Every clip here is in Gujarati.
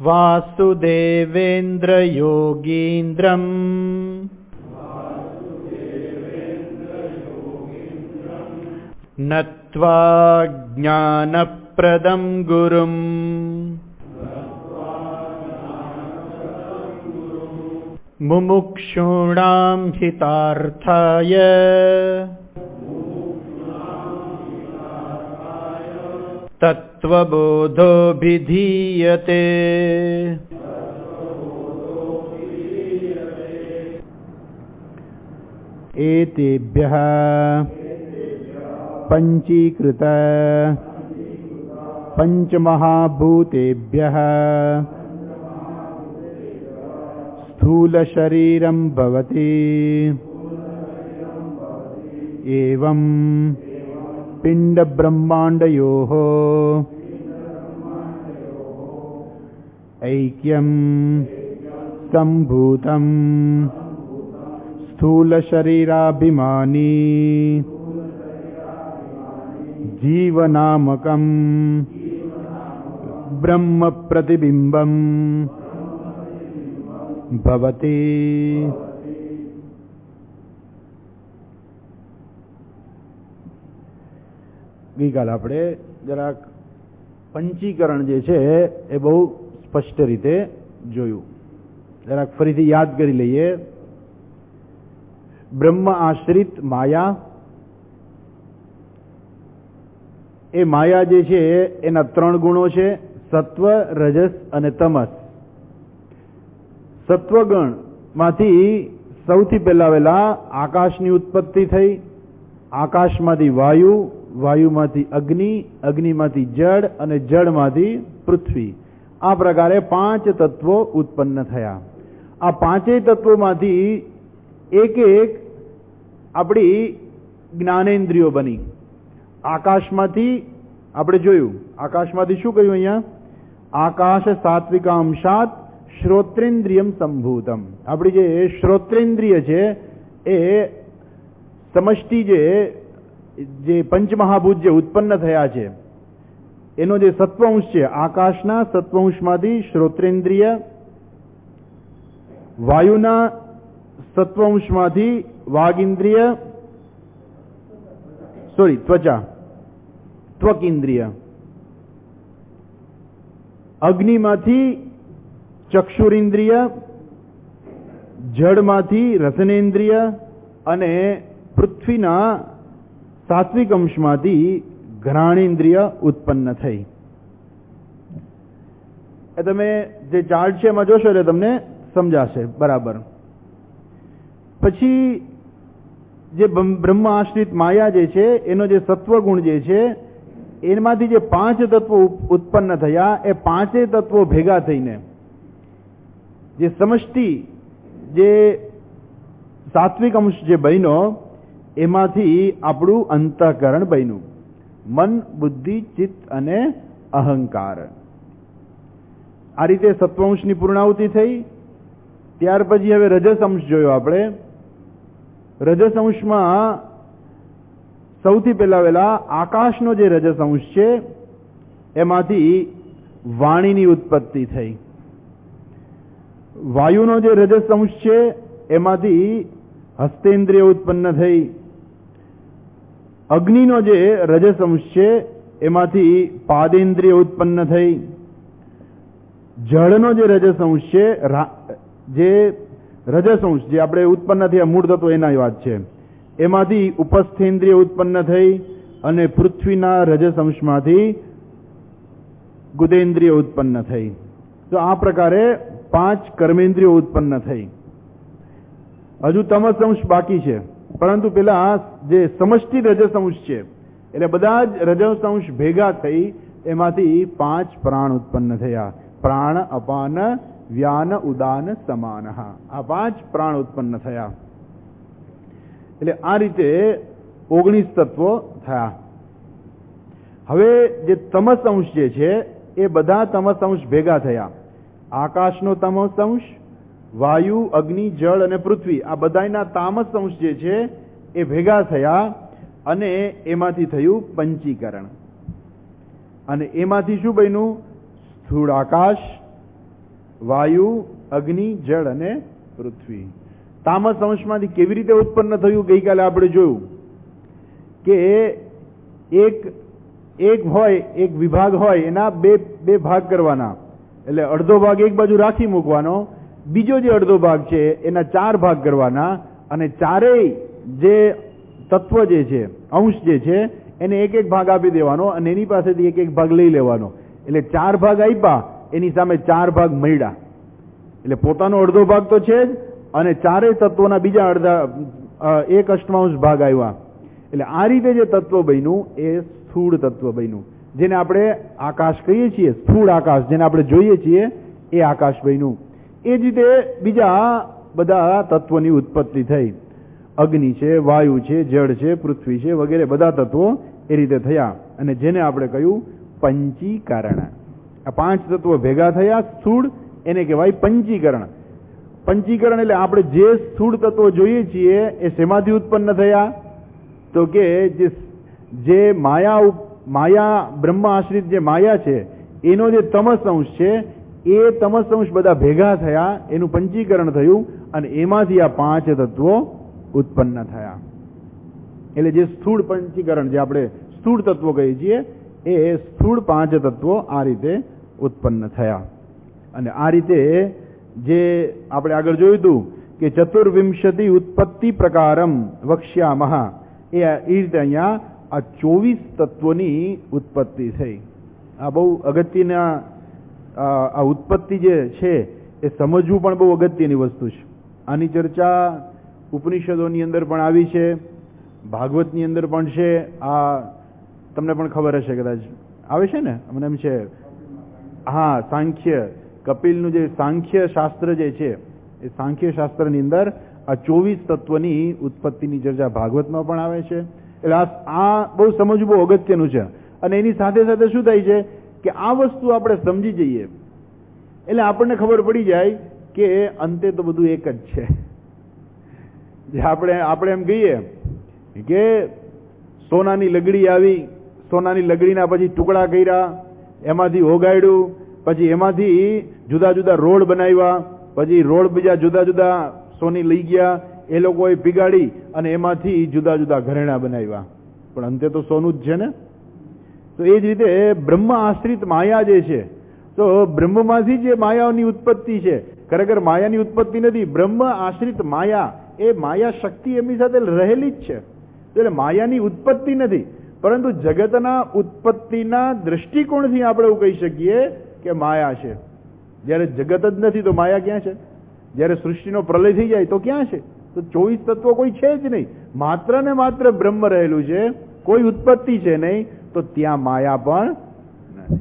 વાસુદેવેન્દ્ર યોગીન્દ્રમ નત્વા જ્ઞાનપ્રદમ ગુરુમ મુમુક્ષૂણામ હિતાર્થાય તત્વબોધોભિધીયતે. એતેભ્યઃ પંચીકૃત પંચમહાભૂતેભ્યઃ સ્થૂલશરીરં ભવતિ. એવં પિંડબ્રહ્માંડયોઃ ઐક્યં સંભૂतं સ્થૂલશરીરાભિમાની જીવનામકં બ્રહ્મ પ્રતિબિંબં ભવતિ. ગઈકાલે આપણે જરાક પંચીકરણ જે છે એ બહુ સ્પષ્ટ રીતે જોયું. જરાક ફરીથી યાદ કરી લઈએ. બ્રહ્મ આશ્રિત માયા, એ માયા જે છે એના ત્રણ ગુણો છે, સત્વ, રજસ અને તમસ. સત્વગણમાંથી સૌથી પહેલા આકાશની ઉત્પત્તિ થઈ. આકાશમાંથી વાયુ, વાયુમાંથી અગ્નિ, અગ્નિમાંથી જળ અને જળમાંથી પૃથ્વી. આ પ્રકારે પાંચ તત્વો ઉત્પન્ન થયા. આ પાંચેય તત્વોમાંથી એક એક આપણી જ્ઞાનેન્દ્રિયો બની. આકાશમાંથી આપણે જોયું, આકાશમાંથી શું કહ્યું અહીંયા? આકાશ સાત્વિકાંશાત શ્રોત્રેન્દ્રિયમ સંભૂતમ. આપણી જે શ્રોત્રેન્દ્રિય છે એ સમષ્ટિ જે પંચમહાભૂત જે ઉત્પન્ન થયા છે એનો જે સત્વંશ છે, આકાશના સત્વંશમાંથી શ્રોત્રેન્દ્રિય, વાયુના સત્વંશમાંથી વાગિન્દ્રિય, ત્વચિન્દ્રિય, અગ્નિમાંથી ચક્ષુરિન્દ્રિય, જળમાંથી રસનેન્દ્રિય અને પૃથ્વીના સાત્વિક અંશમાંથી ઘ્રાણેન્દ્રિય ઉત્પન્ન થઈ. એ તમે જે ચાર્ટ છે એમાં જોશો એટલે તમને સમજાશે બરાબર. પછી જે બ્રહ્મ આશ્રિત માયા જે છે એનો જે સત્વગુણ જે છે એમાંથી જે પાંચ તત્વો ઉત્પન્ન થયા, એ પાંચેય તત્વો ભેગા થઈને જે સમષ્ટિ જે સાત્વિક અંશ જે બન્યો એમાંથી આપણું અંતઃકરણ બન્યું. મન, બુદ્ધિ, ચિત્ત અને અહંકાર. આ રીતે સત્વંશની પૂર્ણાહુતિ થઈ. ત્યાર પછી હવે રજસ અંશ જોયો આપણે. રજસ અંશમાં સૌથી પહેલા આકાશનો જે રજસ અંશ છે એમાંથી વાણીની ઉત્પત્તિ થઈ. વાયુનો જે રજસ અંશ છે એમાંથી હસ્તેન્દ્રિય ઉત્પન્ન થઈ. અગ્નિનો જે રજસ અંશ છે એમાંથી પાદેન્દ્રિય ઉત્પન્ન થઈ. જળનો જે રજસ અંશ છે, જે રજસ અંશ જે આપણે ઉત્પન્ન થયા મૂળ તત્વો એના વાત છે, એમાંથી ઉપસ્થેન્દ્રિય ઉત્પન્ન થઈ અને પૃથ્વીના રજસ અંશમાંથી ગુદેન્દ્રિય ઉત્પન્ન થઈ. તો આ પ્રકારે પાંચ કર્મેન્દ્રિયો ઉત્પન્ન થઈ. હજુ તમસ અંશ બાકી છે, પરંતુ પેલા જે સમષ્ટિ રજસ અંશ છે એટલે બધા જ રજસ અંશ ભેગા થઈ એમાંથી પાંચ પ્રાણ ઉત્પન્ન થયા. પ્રાણ, અપાન, વ્યાન, ઉદાન, સમાન. આ પાંચ પ્રાણ ઉત્પન્ન થયા. એટલે આ રીતે 19 તત્વો થયા. હવે જે તમસ અંશ જે છે એ બધા તમસ અંશ ભેગા થયા. આકાશનો તમસ અંશ, વાયુ, અગ્નિ, જળ અને પૃથ્વી, આ બધાના તામસ અંશ જે છે એ ભેગા થયા અને એમાંથી થયું પંચીકરણ. અને એમાંથી શું બન્યું? સ્થૂળ આકાશ, વાયુ, અગ્નિ, જળ અને પૃથ્વી. તામસ અંશમાંથી કેવી રીતે ઉત્પન્ન થયું ગઈકાલે આપણે જોયું કે એક હોય, એક વિભાગ હોય, એના બે ભાગ કરવાના. એટલે અડધો ભાગ એક બાજુ રાખી મૂકવાનો, બીજો જે અડધો ભાગ છે એના 4 ભાગ કરવાના, અને ચારેય જે તત્વ જે છે, અંશ જે છે, એને એક એક ભાગ આપી દેવાનો અને એની પાસેથી એક એક ભાગ લઈ લેવાનો. એટલે 4 ભાગ આપ્યા, એની સામે 4 ભાગ મળ્યા. એટલે પોતાનો અડધો ભાગ તો છે જ, અને ચારેય તત્વોના બીજા અડધા 1/8 ભાગ આવ્યા. એટલે આ રીતે જે તત્વ બન્યું એ સ્થૂળ તત્વ બન્યું, જેને આપણે આકાશ કહીએ છીએ. સ્થૂળ આકાશ જેને આપણે જોઈએ છીએ એ આકાશ બન્યું. એ જ રીતે બીજા બધા તત્વોની ઉત્પત્તિ થઈ. અગ્નિ છે, વાયુ છે, જળ છે, પૃથ્વી છે, વગેરે બધા તત્વો એ રીતે થયા, અને જેને આપણે કહ્યું પંચીકરણ. આ 5 તત્વો ભેગા થયા સ્થૂળ, એને કહેવાય પંચીકરણ. પંચીકરણ એટલે આપણે જે સ્થૂળ તત્વો જોઈએ છીએ એ શેમાંથી ઉત્પન્ન થયા? તો કે જે માયા બ્રહ્મ આશ્રિત જે માયા છે એનો જે તમસ અંશ છે એ તમસ અંશ બધા ભેગા થયા, એનું પંચીકરણ થયું, અને એમાંથી આ 5 તત્વો ઉત્પન્ન થયા. એટલે જે સ્થૂળ પંચીકરણ, જે આપણે સ્થૂળ તત્વો કહીએ છીએ, એ સ્થૂળ 5 તત્વો આ રીતે ઉત્પન્ન થયા. અને આ રીતે જે આપણે આગળ જોયું હતું કે 24 ઉત્પત્તિ પ્રકારમ વક્ષ્યામહ, એ રીતે અહીંયા આ 24 તત્વોની ઉત્પત્તિ થઈ. આ બહુ અગત્યના આ ઉત્પત્તિ જે છે એ સમજવું પણ બહુ અગત્યની વસ્તુ છે. આની ચર્ચા ઉપનિષદોની અંદર પણ આવી છે, ભાગવતની અંદર પણ છે. આ તમને પણ ખબર હશે, કદાચ આવે છે ને, મને એમ છે. હા, સાંખ્ય, કપિલનું જે સાંખ્ય શાસ્ત્ર જે છે એ સાંખ્ય શાસ્ત્રની અંદર આ 24 તત્વની ઉત્પત્તિની ચર્ચા ભાગવતમાં પણ આવે છે. એટલે આ બહુ સમજવું બહુ અગત્યનું છે. અને એની સાથે સાથે શું થાય છે કે આ વસ્તુ આપણે સમજી જઈએ એટલે આપણને ખબર પડી જાય કે અંતે તો બધું એક જ છે. જે આપણે એમ કહીએ કે સોનાની લગડી આવી, સોનાની લગડીના પછી ટુકડા કર્યા, એમાંથી ઓગાડ્યું, પછી એમાંથી જુદા જુદા રોડ બનાવ્યા, પછી રોડ બીજા જુદા જુદા સોની લઈ ગયા, એ લોકોએ પીગાડી અને એમાંથી જુદા જુદા ઘરેણા બનાવ્યા, પણ અંતે તો સોનું જ છે ને. તો એ જ રીતે બ્રહ્મ આશ્રિત માયા જે છે, તો બ્રહ્મમાંથી જે માયાની ઉત્પત્તિ છે, ખરેખર માયાની ઉત્પત્તિ નથી, બ્રહ્મ આશ્રિત માયા, એ માયા શક્તિ એમની સાથે રહેલી જ છે. એટલે માયાની ઉત્પત્તિ નથી, પરંતુ જગતના ઉત્પત્તિના દ્રષ્ટિકોણથી આપણે એવું કહી શકીએ કે માયા છે. જ્યારે જગત જ નથી તો માયા ક્યાં છે? જ્યારે સૃષ્ટિનો પ્રલય થઈ જાય તો ક્યાં છે? તો 24 તત્વો કોઈ છે જ નહીં, માત્ર ને માત્ર બ્રહ્મ રહેલું છે, કોઈ ઉત્પત્તિ છે નહીં, તો ત્યાં માયા પણ નથી.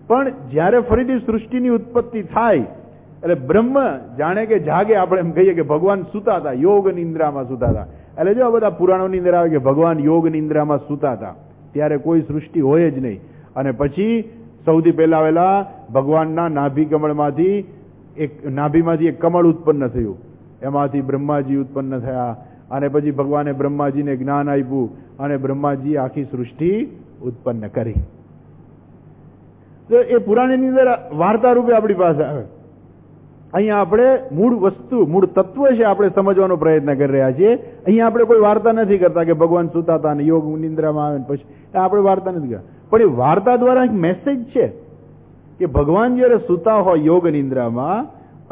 પણ જ્યારે ફરીથી સૃષ્ટિની ઉત્પત્તિ થાય એટલે બ્રહ્મ જાણે કે જાગે. આપણે એમ કહીએ કે ભગવાન સૂતા હતા, યોગ નિંદ્રામાં સૂતા હતા. એટલે જો બધા પુરાણોની અંદર આવે કે ભગવાન યોગ નિંદ્રામાં સૂતા હતા, ત્યારે કોઈ સૃષ્ટિ હોય જ નહીં. અને પછી સૌથી પહેલા આવેલા ભગવાનના નાભી કમળમાંથી નાભીમાંથી એક કમળ ઉત્પન્ન થયું, એમાંથી બ્રહ્માજી ઉત્પન્ન થયા, અને પછી ભગવાને બ્રહ્માજીને જ્ઞાન આપ્યું અને બ્રહ્માજી આખી સૃષ્ટિ ઉત્પન્ન કરી. તો એ પુરાણની અંદર વાર્તા રૂપે આપણી પાસે આવે. અહીંયા આપણે મૂળ વસ્તુ, મૂળ તત્વ છે આપણે સમજવાનો પ્રયત્ન કરી રહ્યા છીએ. અહીંયા આપણે કોઈ વાર્તા નથી કરતા કે ભગવાન સૂતા હતા અને યોગ નિંદ્રામાં આવે પછી આપણે વાર્તા નથી કરતા. પણ એ વાર્તા દ્વારા એક મેસેજ છે કે ભગવાન જ્યારે સૂતા હોય યોગ નિંદ્રામાં,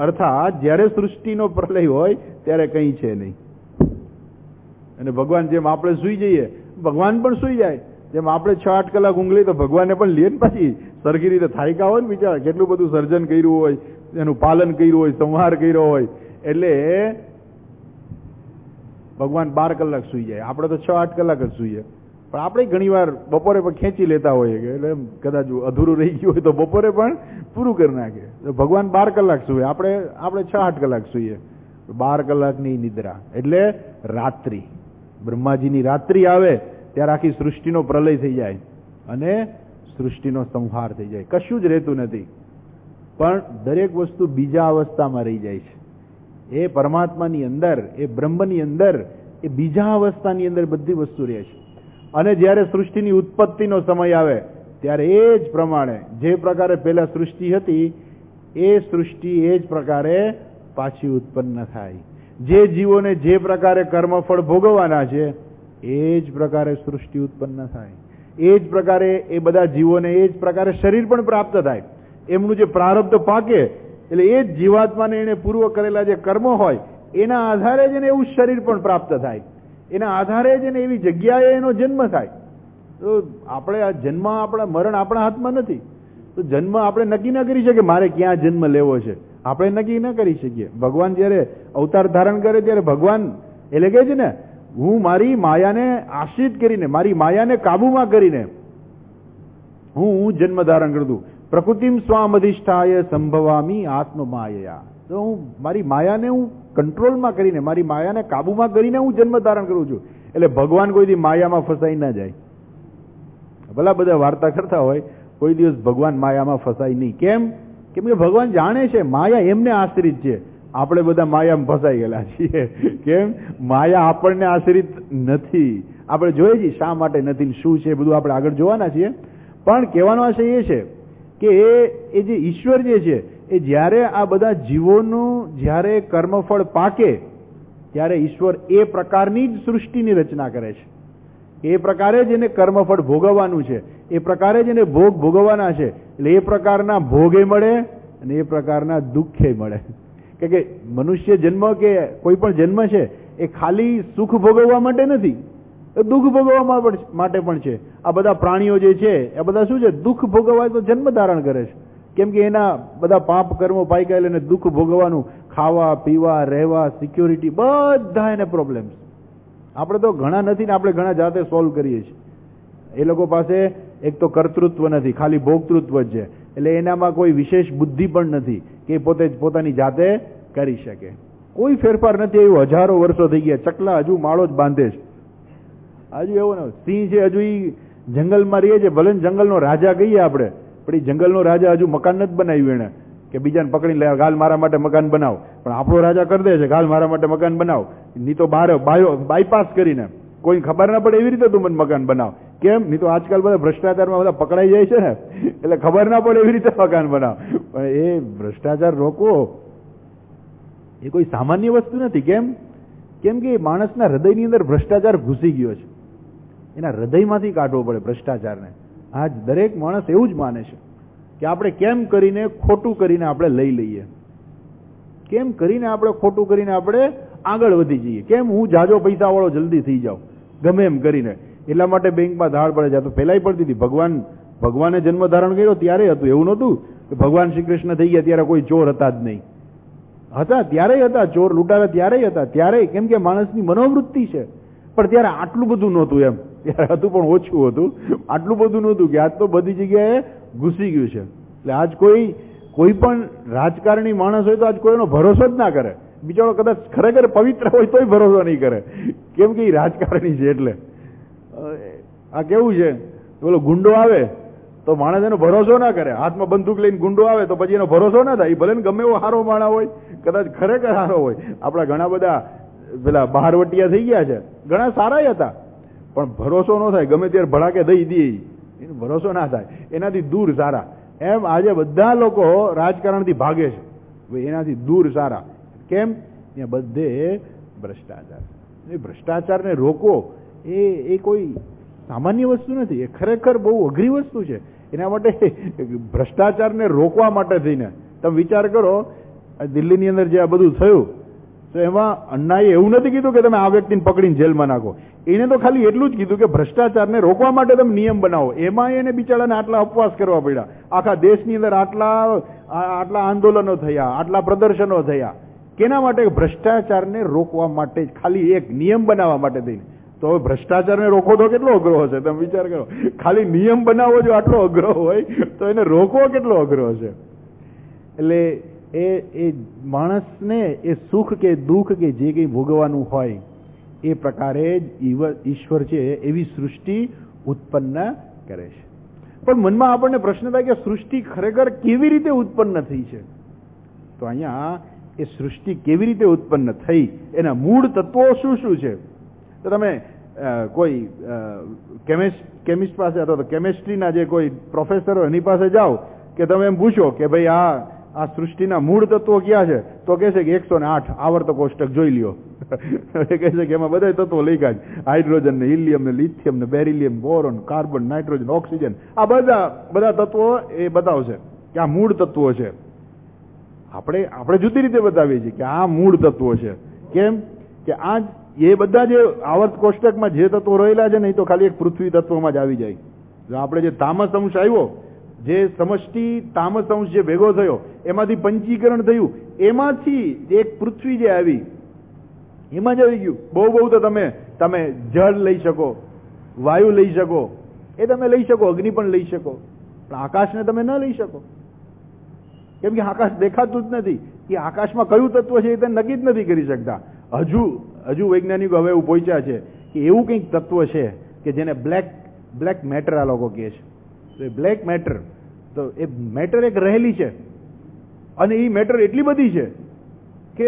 અર્થાત જ્યારે સૃષ્ટિનો પ્રલય હોય ત્યારે કંઈ છે નહીં. અને ભગવાન જેમ આપણે સૂઈ જઈએ, ભગવાન પણ સૂઈ જાય. જેમ આપણે 6-8 કલાક ઊંઘ લઈએ તો ભગવાનને પણ લે ને, પછી સરખી રીતે થાયકા હોય ને બિચારા, કેટલું બધું સર્જન કર્યું હોય, એનું પાલન કર્યું હોય, સંહાર કર્યો હોય, એટલે ભગવાન 12 કલાક સૂઈ જાય. આપણે તો 6-8 કલાક જ સૂઈએ. પણ આપણે ઘણી વાર બપોરે પણ ખેંચી લેતા હોઈએ કે એટલે કદાચ અધૂરું રહી ગયું હોય તો બપોરે પણ પૂરું કરી નાખે. ભગવાન 12 કલાક સૂએ, આપણે 6-8 કલાક સૂઈએ. 12 કલાકની નિદ્રા એટલે રાત્રિ. બ્રહ્માજીની રાત્રિ આવે ત્યારે આખી સૃષ્ટિનો પ્રલય થઈ જાય અને સૃષ્ટિનો સંહાર થઈ જાય. કશું જ રહેતું નથી, પણ દરેક વસ્તુ બીજા અવસ્થામાં રહી જાય છે. એ પરમાત્માની અંદર, એ બ્રહ્મની અંદર, એ બીજા અવસ્થાની અંદર બધી વસ્તુ રહે છે. અને જ્યારે સૃષ્ટિની ઉત્પત્તિનો સમય આવે ત્યારે એ જ પ્રમાણે જે પ્રકારે પહેલા સૃષ્ટિ હતી એ સૃષ્ટિ એ જ પ્રકારે પાછી ઉત્પન્ન થાય. જે જીવોને જે પ્રકારે કર્મફળ ભોગવવાના છે એ જ પ્રકારે સૃષ્ટિ ઉત્પન્ન થાય. એ જ પ્રકારે એ બધા જીવોને એ જ પ્રકારે શરીર પણ પ્રાપ્ત થાય. એમનું જે પ્રારબ્ધ પાકે એટલે એ જ જીવાત્માને એને પૂર્વ કરેલા જે કર્મો હોય એના આધારે જ એને એવું શરીર પણ પ્રાપ્ત થાય. એના આધારે જ એને એવી જગ્યાએ એનો જન્મ થાય. તો આપણે આ જન્મ આપણા મરણ આપણા હાથમાં નથી. તો જન્મ આપણે નક્કી ન કરી શકીએ મારે ક્યાં જન્મ લેવો છે. આપણે નક્કી ન કરી શકીએ. ભગવાન જયારે અવતાર ધારણ કરે ત્યારે ભગવાન એટલે કહે છે ને હું મારી માયાને આશ્રિત કરીને મારી માયાને કાબુમાં કરીને હું જન્મ ધારણ કરું છું. પ્રકૃતિમ સ્વામ અધિષ્ઠાય સંભવામી આત્મમાયયા. તો હું મારી માયાને હું કંટ્રોલમાં કરીને મારી માયાને કાબુમાં કરીને હું જન્મ ધારણ કરું છું. એટલે ભગવાન કોઈ દી માયામાં ફસાઈ ના જાય. ભલા બધા વાર્તા કરતા હોય કોઈ દિવસ ભગવાન માયામાં ફસાય નહીં. કેમ કે ભગવાન જાણે છે માયા એમને આશ્રિત છે. આપણે બધા માયામાં ફસાઈ ગયેલા છીએ. કેમ માયા આપણને આશ્રિત નથી. આપણે જોઈએ છીએ શા માટે નથી શું છે બધું આપણે આગળ જોવાના છીએ. પણ કહેવાનો આશય એ છે કે એ જે ઈશ્વર જે છે એ જ્યારે આ બધા જીવોનું જ્યારે કર્મફળ પાકે ત્યારે ઈશ્વર એ પ્રકારની જ સૃષ્ટિની રચના કરે છે. એ પ્રકારે જ એને કર્મફળ ભોગવવાનું છે. એ પ્રકારે જ એને ભોગ ભોગવવાના છે. એટલે એ પ્રકારના ભોગે મળે અને એ પ્રકારના દુઃખે મળે. કે મનુષ્ય જન્મ કે કોઈ પણ જન્મ છે એ ખાલી સુખ ભોગવવા માટે નથી, દુઃખ ભોગવવા માટે પણ છે. આ બધા પ્રાણીઓ જે છે એ બધા શું છે દુઃખ ભોગવવા તો જન્મ ધારણ કરે છે. કેમ કે એના બધા પાપ કર્મો પાઈ એને દુઃખ ભોગવવાનું, ખાવા પીવા રહેવા સિક્યોરિટી બધા એને પ્રોબ્લેમ્સ. આપણે તો ઘણા નથી ને આપણે ઘણા જાતે સોલ્વ કરીએ છીએ. એ લોકો પાસે એક તો કર્તૃત્વ નથી, ખાલી ભોગતૃત્વ જ છે. એટલે એનામાં કોઈ વિશેષ બુદ્ધિ પણ નથી કે પોતે પોતાની જાતે કરી શકે. કોઈ ફેરફાર નથી. એવું હજારો વર્ષો થઈ ગયા. ચકલા હજુ માળો જ બાંધે છે. હજુ એવું ને સિંહ છે હજુ એ જંગલમાં રહીએ છે. ભલે જંગલનો રાજા કહીએ આપણે, પણ એ જંગલનો રાજા હજુ મકાન નથી બનાવ્યું એને કે બીજાને પકડી લે ગાલ મારા માટે મકાન બનાવ. પણ આપણો રાજા કરી દે છે ગાલ મારા માટે મકાન બનાવ. નહીં તો બહાર બાયપાસ કરીને કોઈ ખબર ના પડે એવી રીતે તું મને મકાન બનાવ. કેમ? નહીં તો આજકાલ બધા ભ્રષ્ટાચારમાં બધા પકડાઈ જાય છે ને એટલે ખબર ના પડે એવી રીતે મકાન બનાવ. પણ એ ભ્રષ્ટાચાર રોકવો એ કોઈ સામાન્ય વસ્તુ નથી. કેમ કે માણસના હૃદયની અંદર ભ્રષ્ટાચાર ઘૂસી ગયો છે. એના હૃદયમાંથી કાઢવો પડે ભ્રષ્ટાચારને. આજ દરેક માણસ એવું જ માને છે કે આપણે કેમ કરીને ખોટું કરીને આપણે લઈ લઈએ, કેમ કરીને આપણે ખોટું કરીને આપણે આગળ વધી જઈએ, કેમ હું જાજો પૈસા વાળો જલ્દી થઈ જાઉં ગમે એમ કરીને. એટલા માટે બેંકમાં ધાડ પડે છે. તો પહેલાય પડતી હતી. ભગવાને જન્મ ધારણ કર્યો ત્યારે હતું. એવું નહોતું કે ભગવાન શ્રી કૃષ્ણ થઈ ગયા ત્યારે કોઈ ચોર હતા જ નહીં. હતા ત્યારે હતા ચોર લૂંટારા ત્યારે હતા ત્યારે. કેમ કે માણસની મનોવૃત્તિ છે. પણ ત્યારે આટલું બધું નહોતું. એમ ત્યારે હતું પણ ઓછું હતું. આટલું બધું નહોતું કે આજ તો બધી જગ્યાએ ઘૂસી ગયું છે. એટલે આજ કોઈ પણ રાજકારણી માણસ હોય તો આજ કોઈનો ભરોસો જ ના કરે. બિચારો કદાચ ખરેખર પવિત્ર હોય તોય ભરોસો નહીં કરે. કેમ કે એ રાજકારણી છે. એટલે આ કેવું છે, બોલો ગુંડો આવે તો માણસ એનો ભરોસો ના કરે. હાથમાં બંદૂક લઈને ગુંડો આવે તો પછી એનો ભરોસો ના થાય. ભલે ગમે એવો સારો માણસ હોય, કદાચ ખરેખર સારો હોય. આપણા ઘણા બધા પેલા બહારવટિયા થઈ ગયા છે, ઘણા સારા હતા, પણ ભરોસો ન થાય. ગમે ત્યારે ભડાકે દઈ દે એનો ભરોસો ના થાય. એનાથી દૂર સારા. એમ આજે બધા લોકો રાજકારણથી ભાગે છે. એનાથી દૂર સારા. કેમ? ત્યાં બધે ભ્રષ્ટાચાર. એ ભ્રષ્ટાચારને રોકવો એ કોઈ સામાન્ય વસ્તુ નથી. એ ખરેખર બહુ અઘરી વસ્તુ છે. એના માટે ભ્રષ્ટાચારને રોકવા માટે થઈને તમે વિચાર કરો, દિલ્હીની અંદર જે આ બધું થયું તો એમાં અન્નાએ એવું નથી કીધું કે તમે આ વ્યક્તિને પકડીને જેલમાં નાખો. એને તો ખાલી એટલું જ કીધું કે ભ્રષ્ટાચારને રોકવા માટે તમે નિયમ બનાવો. એમાં એને બિચારાને આટલા ઉપવાસ કરવા પડ્યા. આખા દેશની અંદર આટલા આંદોલનો થયા, આટલા પ્રદર્શનો થયા. કેના માટે? ભ્રષ્ટાચારને રોકવા માટે જ, ખાલી એક નિયમ બનાવવા માટે થઈને. તો હવે ભ્રષ્ટાચારને રોકવો તો કેટલો અઘરો હશે તમે વિચાર કરો. ખાલી નિયમ બનાવવો જો આટલો અઘરો હોય તો એને રોકવો કેટલો અઘરો હશે. એટલે એ માણસને એ સુખ કે દુઃખ કે જે કંઈ ભોગવવાનું હોય એ પ્રકારે જ ઈશ્વર છે એવી સૃષ્ટિ ઉત્પન્ન કરે છે. પણ મનમાં આપણને પ્રશ્ન થાય કે સૃષ્ટિ ખરેખર કેવી રીતે ઉત્પન્ન થઈ છે? તો અહીંયા એ સૃષ્ટિ કેવી રીતે ઉત્પન્ન થઈ, એના મૂળ તત્વો શું શું છે? તો તમે કોઈ કેમિસ્ટ પાસે અથવા તો કેમિસ્ટ્રીના જે કોઈ પ્રોફેસર હોય એની પાસે જાઓ કે તમે એમ પૂછો કે ભાઈ આ આ સૃષ્ટિના મૂળ તત્વો ક્યાં છે? તો કહે છે કે 108 આવર્ત કોષ્ટક જોઈ લ્યો. એ કહે છે કે એમાં બધા તત્વો લખ્યા છે, હાઇડ્રોજન ને હિલિયમ ને લિથિયમ ને beryllium, boron, carbon, nitrogen, oxygen, આ બધા તત્વો એ બતાવશે કે આ મૂળ તત્વો છે. આપણે જુદી રીતે બતાવીએ છીએ કે આ મૂળ તત્વો છે. કેમ કે આ એ બધા જે આવર્ત કોષ્ટકમાં જે તત્વો રહેલા છે ને એ તો ખાલી એક પૃથ્વી તત્વમાં જ આવી જાય. જો આપણે જે તામસ અંશ આવ્યો, જે સમષ્ટિ તામસ અંશ જે ભેગો થયો, એમાંથી પંચીકરણ થયું, એમાંથી એક પૃથ્વી જે આવી, એમાં જ આવી ગયું. બહુ તો તમે જળ લઈ શકો, વાયુ લઈ શકો, એ તમે લઈ શકો, અગ્નિ પણ લઈ શકો, પણ આકાશને તમે ન લઈ શકો. કેમ કે આકાશ દેખાતું જ નથી. એ આકાશમાં કયું તત્વ છે એ તમે નક્કી જ નથી કરી શકતા. હજુ વૈજ્ઞાનિકો હવે એવું પહોંચ્યા છે કે એવું કંઈક તત્વ છે કે જેને બ્લેક મેટર આ લોકો કહે છે. તો એ બ્લેક મેટર, તો એ મેટર એક રહેલી છે અને એ મેટર એટલી બધી છે કે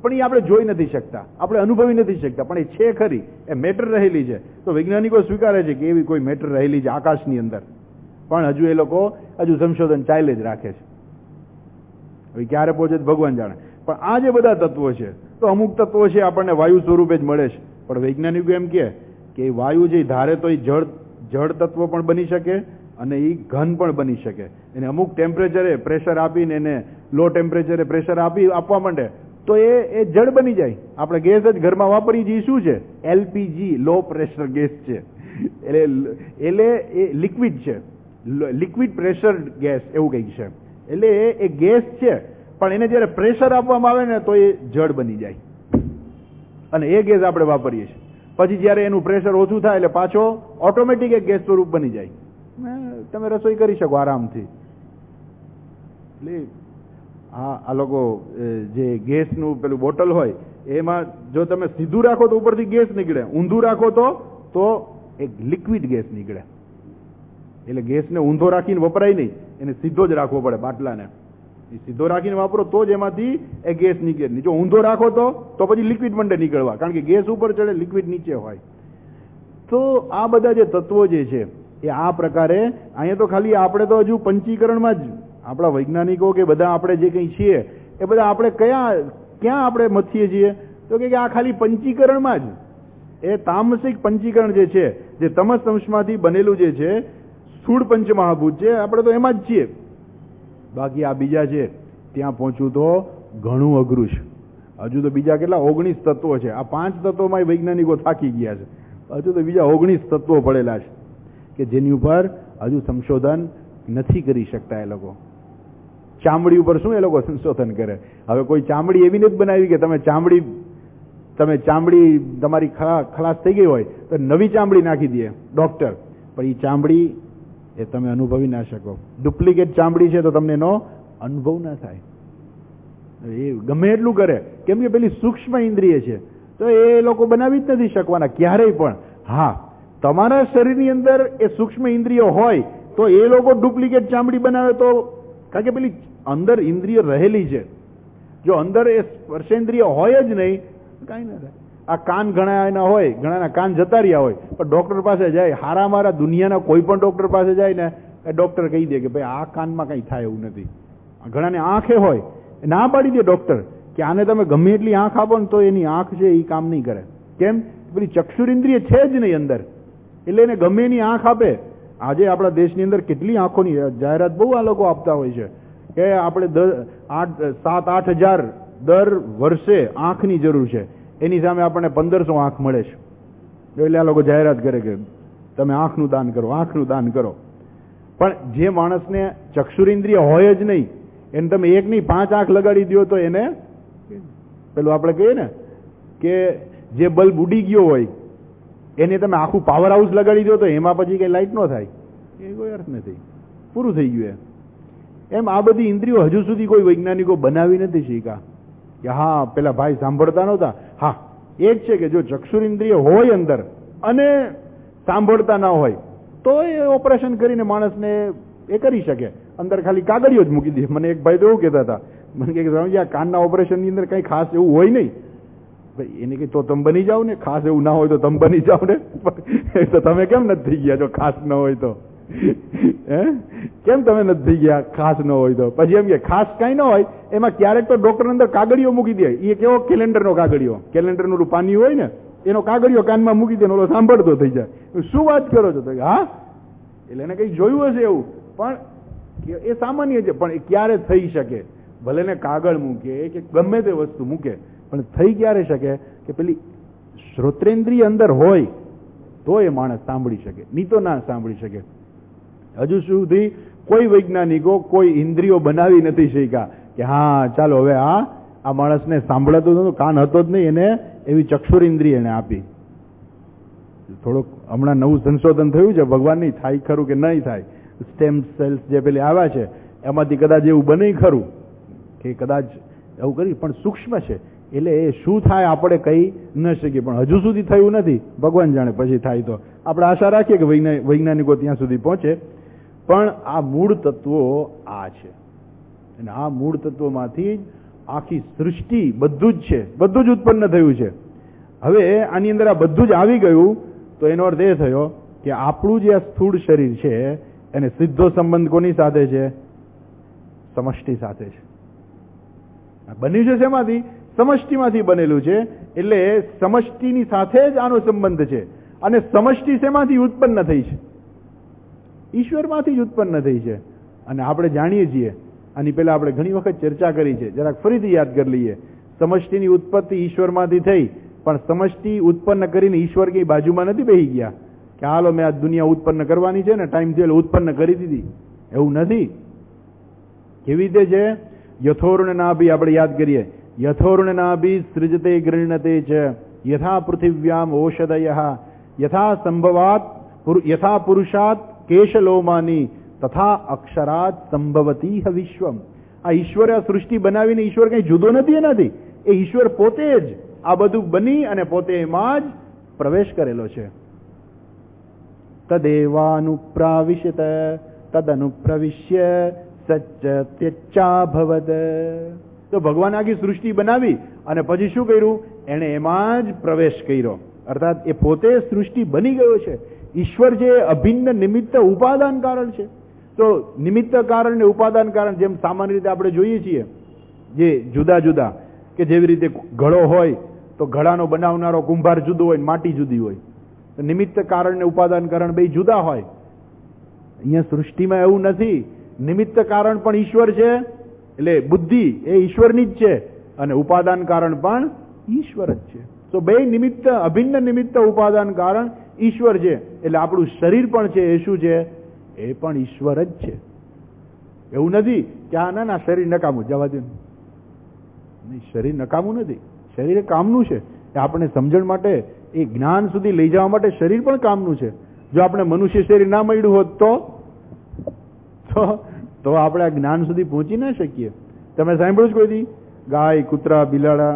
પણ એ આપણે જોઈ નથી શકતા, આપણે અનુભવી નથી શકતા, પણ એ છે ખરી, એ મેટર રહેલી છે. તો વૈજ્ઞાનિકો સ્વીકારે છે કે એવી કોઈ મેટર રહેલી છે આકાશની અંદર, પણ હજુ એ લોકો સંશોધન ચાલે જ રાખે છે. હવે ક્યારે પહોંચે ભગવાન જાણે. પણ આ જે બધા તત્વો છે, તો અમુક તત્વો છે આપણને વાયુ સ્વરૂપે જ મળે છે, પણ વૈજ્ઞાનિકો એમ કે એ વાયુ જે ધારે તો એ જળ તત્વ પણ બની શકે અને એ ઘન પણ બની શકે. એને અમુક ટેમ્પરેચરે પ્રેશર આપીને એને લો ટેમ્પરેચરે પ્રેશર આપવા માંડે તો એ જળ બની જાય. આપણે ગેસ જ ઘરમાં વાપરીએ છીએ, શું છે? LPG, લો પ્રેશર ગેસ છે. એટલે એ લિક્વિડ છે, લિક્વિડ પ્રેશર ગેસ એવું કંઈક છે. એટલે એ ગેસ છે, પણ એને જયારે પ્રેશર આપવામાં આવે ને તો એ જળ બની જાય અને એ ગેસ આપણે વાપરીએ છીએ. પછી જયારે એનું પ્રેશર ઓછું થાય એટલે પાછો ઓટોમેટિક એક ગેસ સ્વરૂપ બની જાય. તમે રસોઈ કરી શકો આરામથી. એટલે આ લોકો જે ગેસનું પેલું બોટલ હોય એમાં જો તમે સીધું રાખો તો ઉપરથી ગેસ નીકળે, ઊંધું રાખો તો એક લિક્વિડ ગેસ નીકળે. એટલે ગેસને ઊંધો રાખીને વપરાય નહીં, એને સીધો જ રાખવો પડે બાટલાને. એ સીધો રાખીને વાપરો તો જ એમાંથી એ ગેસ નીકળે. જો ઊંધો રાખો તો પછી લિક્વિડ મંડે નીકળવા, કારણ કે ગેસ ઉપર ચડે, લિક્વિડ નીચે હોય. તો આ બધા જે તત્વો જે છે એ આ પ્રકારે અહીંયા તો ખાલી આપણે તો હજુ પંચીકરણમાં જ આપણા વૈજ્ઞાનિકો કે બધા આપણે જે કંઈ છીએ એ બધા આપણે ક્યાં આપણે મથીએ છીએ? તો કે આ ખાલી પંચીકરણમાં જ. એ તામસિક પંચીકરણ જે છે, જે તમસ અંશમાંથી બનેલું જે છે, સ્થૂળ પંચમહાભૂત છે, આપણે તો એમાં જ છીએ. બાકી આ બીજા છે ત્યાં પહોંચવું તો ઘણું અઘરું છે. હજુ તો બીજા કેટલા 19 તત્વો છે. આ 5 તત્વોમાં વૈજ્ઞાનિકો થાકી ગયા છે. હજુ તો બીજા 19 તત્વો પડેલા છે કે જેની ઉપર હજુ સંશોધન નથી કરી શકતા એ લોકો. ચામડી ઉપર શું એ લોકો સંશોધન કરે? હવે કોઈ ચામડી એવી નથી બનાવી કે તમે ચામડી તમારી ખલાસ થઈ ગઈ હોય તો નવી ચામડી નાખી દે ડોક્ટર, પણ એ ચામડી એ તમે અનુભવી ના શકો. ડુપ્લિકેટ ચામડી છે તો તમને એનો અનુભવ ના થાય. એ ગમે એટલું કરે, કેમ કે પેલી સૂક્ષ્મ ઇન્દ્રિય છે, તો એ લોકો બનાવી જ નથી શકવાના ક્યારેય પણ. હા, તમારા શરીરની અંદર એ સૂક્ષ્મ ઇન્દ્રિયો હોય તો એ લોકો ડુપ્લિકેટ ચામડી બનાવે તો, કારણ કે પેલી અંદર ઇન્દ્રિય રહેલી છે. જો અંદર એ સ્પર્શેન્દ્રિય હોય જ નહીં, કાંઈ ના થાય. આ કાન ઘણા એના હોય, ઘણાના કાન જતા રહ્યા હોય, પણ ડોક્ટર પાસે જાય, હારા મારા દુનિયાના કોઈ પણ ડોક્ટર પાસે જાય ને એ ડોક્ટર કહી દે કે ભાઈ આ કાનમાં કંઈ થાય એવું નથી. ઘણાને આંખે હોય, ના પાડી દે ડોક્ટર કે આને તમે ગમે એટલી આંખ આપો ને તો એની આંખ છે એ કામ નહીં કરે. કેમ? પેલી ચક્ષુરિન્દ્રિય છે જ નહીં અંદર, એટલે એને ગમે એની આંખ આપે. આજે આપણા દેશની અંદર કેટલી આંખોની જાહેરાત બહુ આ લોકો આપતા હોય છે કે આપણે 7-8 હજાર દર વર્ષે આંખની જરૂર છે, એની સામે આપણને 1500 આંખ મળે છે. એટલે આ લોકો જાહેરાત કરે કે તમે આંખનું દાન કરો, આંખનું દાન કરો. પણ જે માણસને ચક્ષુરિન્દ્રિય હોય જ નહીં, એને તમે 1 નહીં 5 આંખ લગાડી દો તો એને પેલું આપણે કહીએ ને કે જે બલ્બ ઉડી ગયો હોય એને તમે આખું પાવર હાઉસ લગાડી દો તો એમાં પછી કઈ લાઈટ ન થાય, એ કોઈ અર્થ નથી, પૂરું થઈ ગયું. એમ આ બધી ઇન્દ્રિયો હજુ સુધી કોઈ વૈજ્ઞાનિકો બનાવી નથી શીખ્યા કે હા પેલા ભાઈ સાંભળતા નહોતા. હા, એ જ છે કે જો ચક્ષુરિન્દ્રિય હોય અંદર અને સાંભળતા ના હોય તો એ ઓપરેશન કરીને માણસને એ કરી શકે. અંદર ખાલી કાગળિયો જ મૂકી દે. મને એક ભાઈ તો એવું કહેતા હતા, મને કે સમજ્યા કાનના ઓપરેશનની અંદર કઈ ખાસ એવું હોય નહીં. ભાઈ એને કે તો તમે બની જાઓ ને, ખાસ એવું ના હોય તો તમે બની જાઓ ને. તો તમે કેમ નથી થઈ ગયા જો ખાસ ન હોય તો? કેમ તમે નથી થઈ ગયા? ખાસ ન હોય તો પછી એમ કે ખાસ કઈ ન હોય, એમાં ક્યારેક તો ડોક્ટર અંદર કાગળિયો મૂકી દે. એ કેવો કેલેન્ડરનો કાગળિયો, કેલેન્ડરનું પાની હોય ને એનો કાગળિયો કાનમાં મૂકી દે, ઓલો સાંભળતો થઈ જાય. શું વાત કરો છો? તો હા, એટલે એને કઈ જોયું હશે એવું, પણ એ સામાન્ય છે. પણ એ ક્યારે થઈ શકે? ભલે ને કાગળ મૂકે કે ગમે તે વસ્તુ મૂકે, પણ થઈ ક્યારે શકે કે પેલી શ્રોત્રેન્દ્રિય અંદર હોય તો એ માણસ સાંભળી શકે, નહીં તો ના સાંભળી શકે. હજુ સુધી કોઈ વૈજ્ઞાનિકો કોઈ ઇન્દ્રિયો બનાવી નથી શક્યા કે હા ચાલો હવે આ માણસને સાંભળતો નતો, કાન હતો જ નહીં, એને એવી ચક્ષુર ઇન્દ્રિય એને આપી. થોડુંક હમણાં નવું સંશોધન થયું છે, ભગવાન નહીં થાય ખરું કે નહીં થાય, સ્ટેમ સેલ્સ જે પેલી આવ્યા છે એમાંથી કદાચ એવું બને ખરું કે કદાચ એવું કરી, પણ સૂક્ષ્મ છે એટલે એ શું થાય આપણે કહી ન શકીએ. પણ હજુ સુધી થયું નથી, ભગવાન જાણે પછી થાય તો આપણે આશા રાખીએ કે વૈજ્ઞાનિકો ત્યાં સુધી પહોંચે. પણ આ મૂળ તત્વો આ છે, અને આ મૂળ તત્વોમાંથી જ આખી સૃષ્ટિ બધું જ છે, બધું જ ઉત્પન્ન થયું છે. હવે આની અંદર આ બધું જ આવી ગયું તો એનો અર્થ એ થયો કે આપણું જે આ સ્થૂળ શરીર છે એને સીધો સંબંધ કોની સાથે છે? સમષ્ટિ સાથે છે. બન્યું છે શેમાંથી? સમષ્ટિમાંથી બનેલું છે. એટલે સમષ્ટિની સાથે જ આનો સંબંધ છે. અને સમષ્ટિ શેમાંથી ઉત્પન્ન થઈ છે? ઈશ્વરમાંથી જ ઉત્પન્ન થઈ છે. અને આપણે જાણીએ છીએ, આની પહેલા આપણે ઘણી વખત ચર્ચા કરી છે, જરાક ફરીથી યાદ કરી લઈએ. સમષ્ટિની ઉત્પત્તિ ઈશ્વરમાંથી થઈ, પણ સમષ્ટિ ઉત્પન્ન કરીને ઈશ્વર કઈ બાજુમાં નથી બેસી ગયા કે હાલો મેં આ દુનિયા ઉત્પન્ન કરવાની છે ને ટાઈમ થયો ઉત્પન્ન કરી દીધી. એવું નથી. કેવી રીતે છે? યથોર્ણનાભી આપણે યાદ કરીએ, યથોર્ણનાભી સૃજતે ગૃણતે છે યથા પૃથિવ્યામ ઓષધયઃ યથા સંભવાત યથા પુરુષાત કેશલોમાની તથા અક્ષરાત સંભવતી વિશ્વમ. આ ઈશ્વરે આ સૃષ્ટિ બનાવીને ઈશ્વર કઈ જુદો નથી એનાથી. એ ઈશ્વર પોતે જ આ બધું બની અને પોતે એમાં જ પ્રવેશ કરેલો છે. તદેવાનુપ્રાવિશત તદનુપ્રવિશ્ય સચ્ચત્યચ્ચાભવદ. તો ભગવાન આખી સૃષ્ટિ બનાવી અને પછી શું કર્યું? એને એમાં જ પ્રવેશ કર્યો. અર્થાત એ પોતે સૃષ્ટિ બની ગયો છે. ઈશ્વર જે અભિન્ન નિમિત્ત ઉપાદાન કારણ છે. તો નિમિત્ત કારણ ને ઉપાદાન કારણ જેમ સામાન્ય રીતે આપણે જોઈએ છીએ, જે જુદા જુદા, કે જેવી રીતે ઘડો હોય તો ઘડાનો બનાવનારો કુંભાર જુદો હોય, માટી જુદી હોય. તો નિમિત્ત કારણ ને ઉપાદાન કારણ બે જુદા હોય. અહીંયા સૃષ્ટિમાં એવું નથી. નિમિત્ત કારણ પણ ઈશ્વર છે, એટલે બુદ્ધિ એ ઈશ્વરની જ છે, અને ઉપાદાન કારણ પણ ઈશ્વર જ છે. તો બે નિમિત્ત, અભિન્ન નિમિત્ત ઉપાદાન કારણ ઈશ્વર છે. એટલે આપણું શરીર પણ છે એ શું છે? એ પણ ઈશ્વર જ છે. એવું નથી કે આ ના શરીર નકામું, જવા દે. નહીં, શરીર નકામું નથી. શરીર એ કામનું છે. એ આપણે સમજણ માટે, એ જ્ઞાન સુધી લઈ જવા માટે શરીર પણ કામનું છે. જો આપણે મનુષ્ય શરીર ના મળ્યું હોત તો આપણે આ જ્ઞાન સુધી પહોંચી ના શકીએ. તમે સાંભળ્યું જ કોઈ દી ગાય, કૂતરા, બિલાડા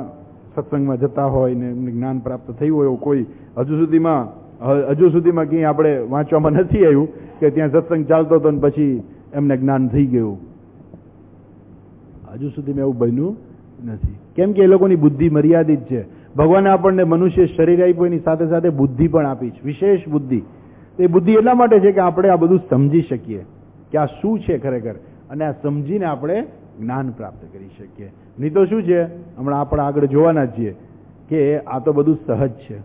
સત્સંગમાં જતા હોય ને એમને જ્ઞાન પ્રાપ્ત થયું હોય એવું કોઈ હજુ સુધીમાં ક્યાંય આપણે વાંચવામાં નથી આવ્યું કે ત્યાં સત્સંગ ચાલતો હતો ને પછી એમને જ્ઞાન થઈ ગયું? હજુ સુધીમાં એવું બન્યું નથી. કેમ કે એ લોકોની બુદ્ધિ મર્યાદિત છે. ભગવાને આપણને મનુષ્ય શરીર આપ્યું, એની સાથે સાથે બુદ્ધિ પણ આપી છે, વિશેષ બુદ્ધિ. એ બુદ્ધિ એટલા માટે છે કે આપણે આ બધું સમજી શકીએ કે આ શું છે ખરેખર, અને આ સમજીને આપણે જ્ઞાન પ્રાપ્ત કરી શકીએ. નહીં તો શું છે, હમણાં આપણે આગળ જોવાના છીએ કે આ તો બધું સહજ છે.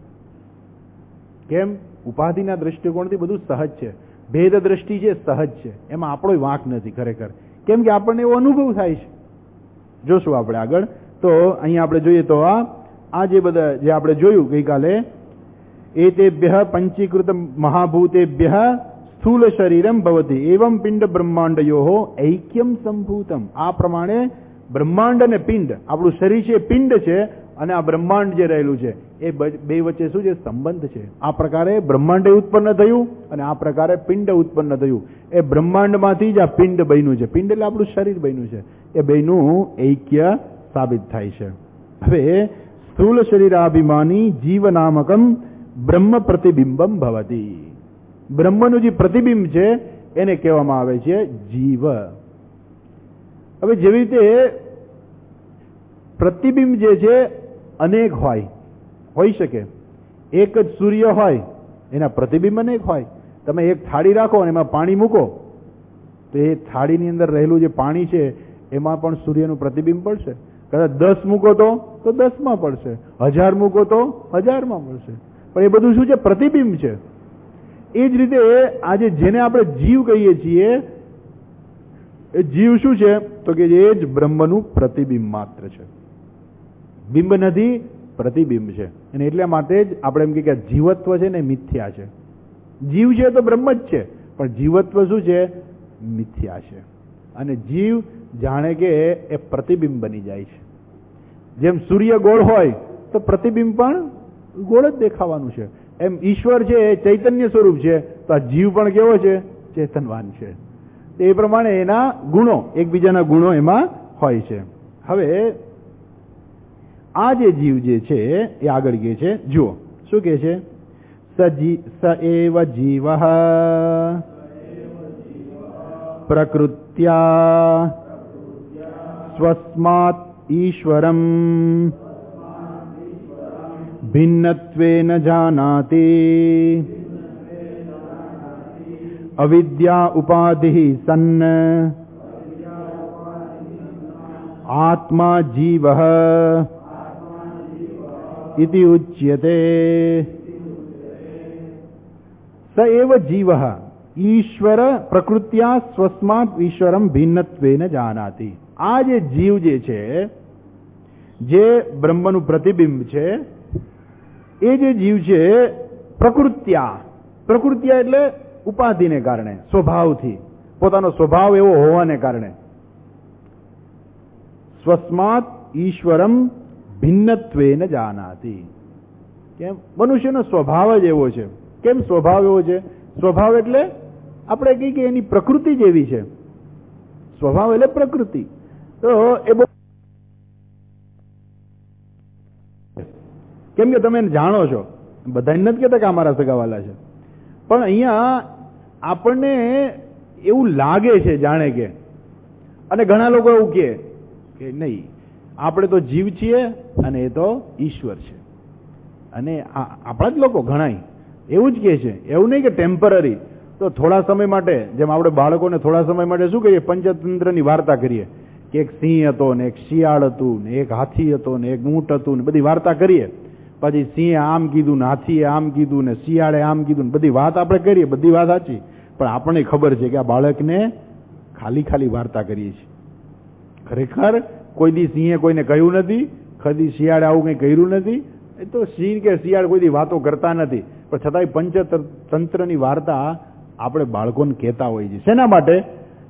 કેમ? ઉપાધિના દ્રષ્ટિકોણથી બધું સહજ છે. ભેદ દ્રષ્ટિ છે, સહજ છે. એમાં આપણો વાંક નથી ખરેખર. કેમ કે આપણને એવો અનુભવ થાય છે. જોશું આપણે આગળ. તો અહીંયા આપણે જોઈએ તો આ જે બધા જે આપણે જોયું ગઈકાલે, એતેભ્યઃ પંચીકૃત મહાભૂતેભ્યઃ સ્થૂલ શરીરમ ભવતિ એવમ પિંડ બ્રહ્માંડયોઃ ઐક્યમ સંભૂતમ. આ પ્રમાણે બ્રહ્માંડ અને પિંડ, આપણું શરીર છે પિંડ છે, અને આ બ્રહ્માંડ જે રહેલું છે એ બે વચ્ચે શું છે? સંબંધ છે. આ પ્રકારે બ્રહ્માંડ ઉત્પન્ન થયું અને આ પ્રકારે પિંડ ઉત્પન્ન થયું. એ બ્રહ્માંડમાંથી જ આ પિંડ બન્યું છે. પિંડ એટલે આપણું શરીર બન્યું છે. એ બેનું ઐક્ય સાબિત થાય છે. હવે સ્થૂલ શરીરાભિમાની જીવ નામકમ બ્રહ્મ પ્રતિબિંબમ ભવતિ. બ્રહ્મનું જે પ્રતિબિંબ છે એને કહેવામાં આવે છે જીવ. હવે જેવી રીતે પ્રતિબિંબ જે છે અનેક હોઈ શકે. એક જ સૂર્ય હોય, એના પ્રતિબિંબ અનેક હોય. તમે એક થાળી રાખો અને એમાં પાણી મૂકો તો એ થાળીની અંદર રહેલું જે પાણી છે એમાં પણ સૂર્યનું પ્રતિબિંબ પડશે. કદાચ 10 મૂકો તો 10માં પડશે, 1000 મૂકો તો 1000માં પડશે. પણ એ બધું શું છે? પ્રતિબિંબ છે. એ જ રીતે આજે જેને આપણે જીવ કહીએ છીએ, એ જીવ શું છે? તો કે એ જ બ્રહ્મનું પ્રતિબિંબ માત્ર છે. બિંબ નથી, પ્રતિબિંબ છે. અને એટલા માટે જ આપણે એમ કહીએ કે જીવત્વ છે ને મિથ્યા છે. જીવ છે તો બ્રહ્મ જ છે, પણ જીવત્વ શું છે? મિથ્યા છે. અને જીવ જાણે કે એ પ્રતિબિંબ બની જાય છે. જેમ સૂર્ય ગોળ હોય તો પ્રતિબિંબ પણ ગોળ જ દેખાવાનું છે. એમ ઈશ્વર છે એ ચૈતન્ય સ્વરૂપ છે, તો આ જીવ પણ કેવો છે? ચેતનવાન છે. એ પ્રમાણે એના ગુણો, એકબીજાના ગુણો એમાં હોય છે. હવે આ જે જીવ જે છે એ આગળ કહે છે, જુઓ શું કહે છે? સ એવ જીવઃ પ્રકૃત્યા સ્વસ્માત ઈશ્વરમ ભિન્નત્વેન જાનાતિ અવિદ્યા ઉપાધિ સન્ન આત્મા જીવઃ ઇતિ ઉચ્યતે. સ એવ જીવઃ ઈશ્વર પ્રકૃત્યા સ્વસ્માત ઈશ્વરમ ભિન્નત્વેન જાનાતિ. આ જે જીવ જે છે, જે બ્રહ્મનું પ્રતિબિંબ છે, એ જે જીવ છે પ્રકૃત્યા, પ્રકૃત્યા એટલે ઉપાધિને કારણે, સ્વભાવથી, પોતાનો સ્વભાવ એવો હોવાને કારણે, સ્વસ્માત ઈશ્વરમ ભિન્નત્વેન જાનાતિ. કેમ? મનુષ્યનો સ્વભાવ જ એવો છે. કેમ સ્વભાવ એવો છે? સ્વભાવ એટલે આપણે કહીએ કે એની પ્રકૃતિ જ એવી છે. સ્વભાવ એટલે પ્રકૃતિ. તો એ બહુ, કેમ કે તમે જાણો છો, બધાને નથી કહેતા કે અમારા સગાવાલા છે, પણ અહીંયા આપણને એવું લાગે છે જાણે કે, અને ઘણા લોકો એવું કહે કે નહીં, આપણે તો જીવ છીએ અને એ તો ઈશ્વર છે. અને આપણા જ લોકો ઘણા એવું જ કહે છે. એવું નહીં કે ટેમ્પરરી, તો થોડા સમય માટે, જેમ આપણે બાળકોને થોડા સમય માટે શું કહીએ? પંચતંત્રની વાર્તા કરીએ કે એક સિંહ હતો ને એક શિયાળ હતું ને એક હાથી હતો ને એક ઊંટ હતું ને બધી વાર્તા કરીએ. પછી સિંહે આમ કીધું ને હાથીએ આમ કીધું ને શિયાળે આમ કીધું ને બધી વાત આપણે કરીએ, બધી વાત સાચી, પણ આપણને ખબર છે કે આ બાળકને ખાલી ખાલી વાર્તા કરીએ છીએ. ખરેખર કોઈ દી સિંહે કોઈને કહ્યું નથી, કદી શિયાળે આવું કંઈ કર્યું નથી. એ તો સિંહ કે શિયાળ કોઈ દી વાતો કરતા નથી, પણ છતાંય પંચતંત્રની વાર્તા આપણે બાળકોને કહેતા હોઈએ છીએ. શેના માટે?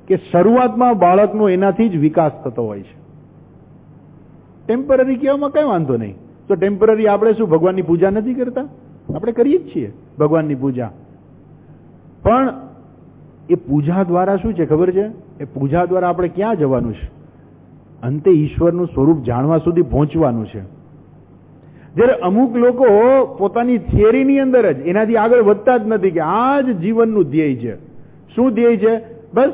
કે શરૂઆતમાં બાળકનો એનાથી જ વિકાસ થતો હોય છે. ટેમ્પરરી કહેવામાં કઈ વાંધો નહીં. તો ટેમ્પરરી આપણે શું ભગવાનની પૂજા નથી કરતા? આપણે કરીએ જ છીએ ભગવાનની પૂજા, પણ એ પૂજા દ્વારા શું છે ખબર છે? એ પૂજા દ્વારા આપણે ક્યાં જવાનું છે? અંતે ઈશ્વરનું સ્વરૂપ જાણવા સુધી પહોંચવાનું છે. જ્યારે અમુક લોકો પોતાની થિયરીની અંદર જ એનાથી આગળ વધતા જ નથી કે આ જ જીવનનું ધ્યેય છે. શું ધ્યેય છે? બસ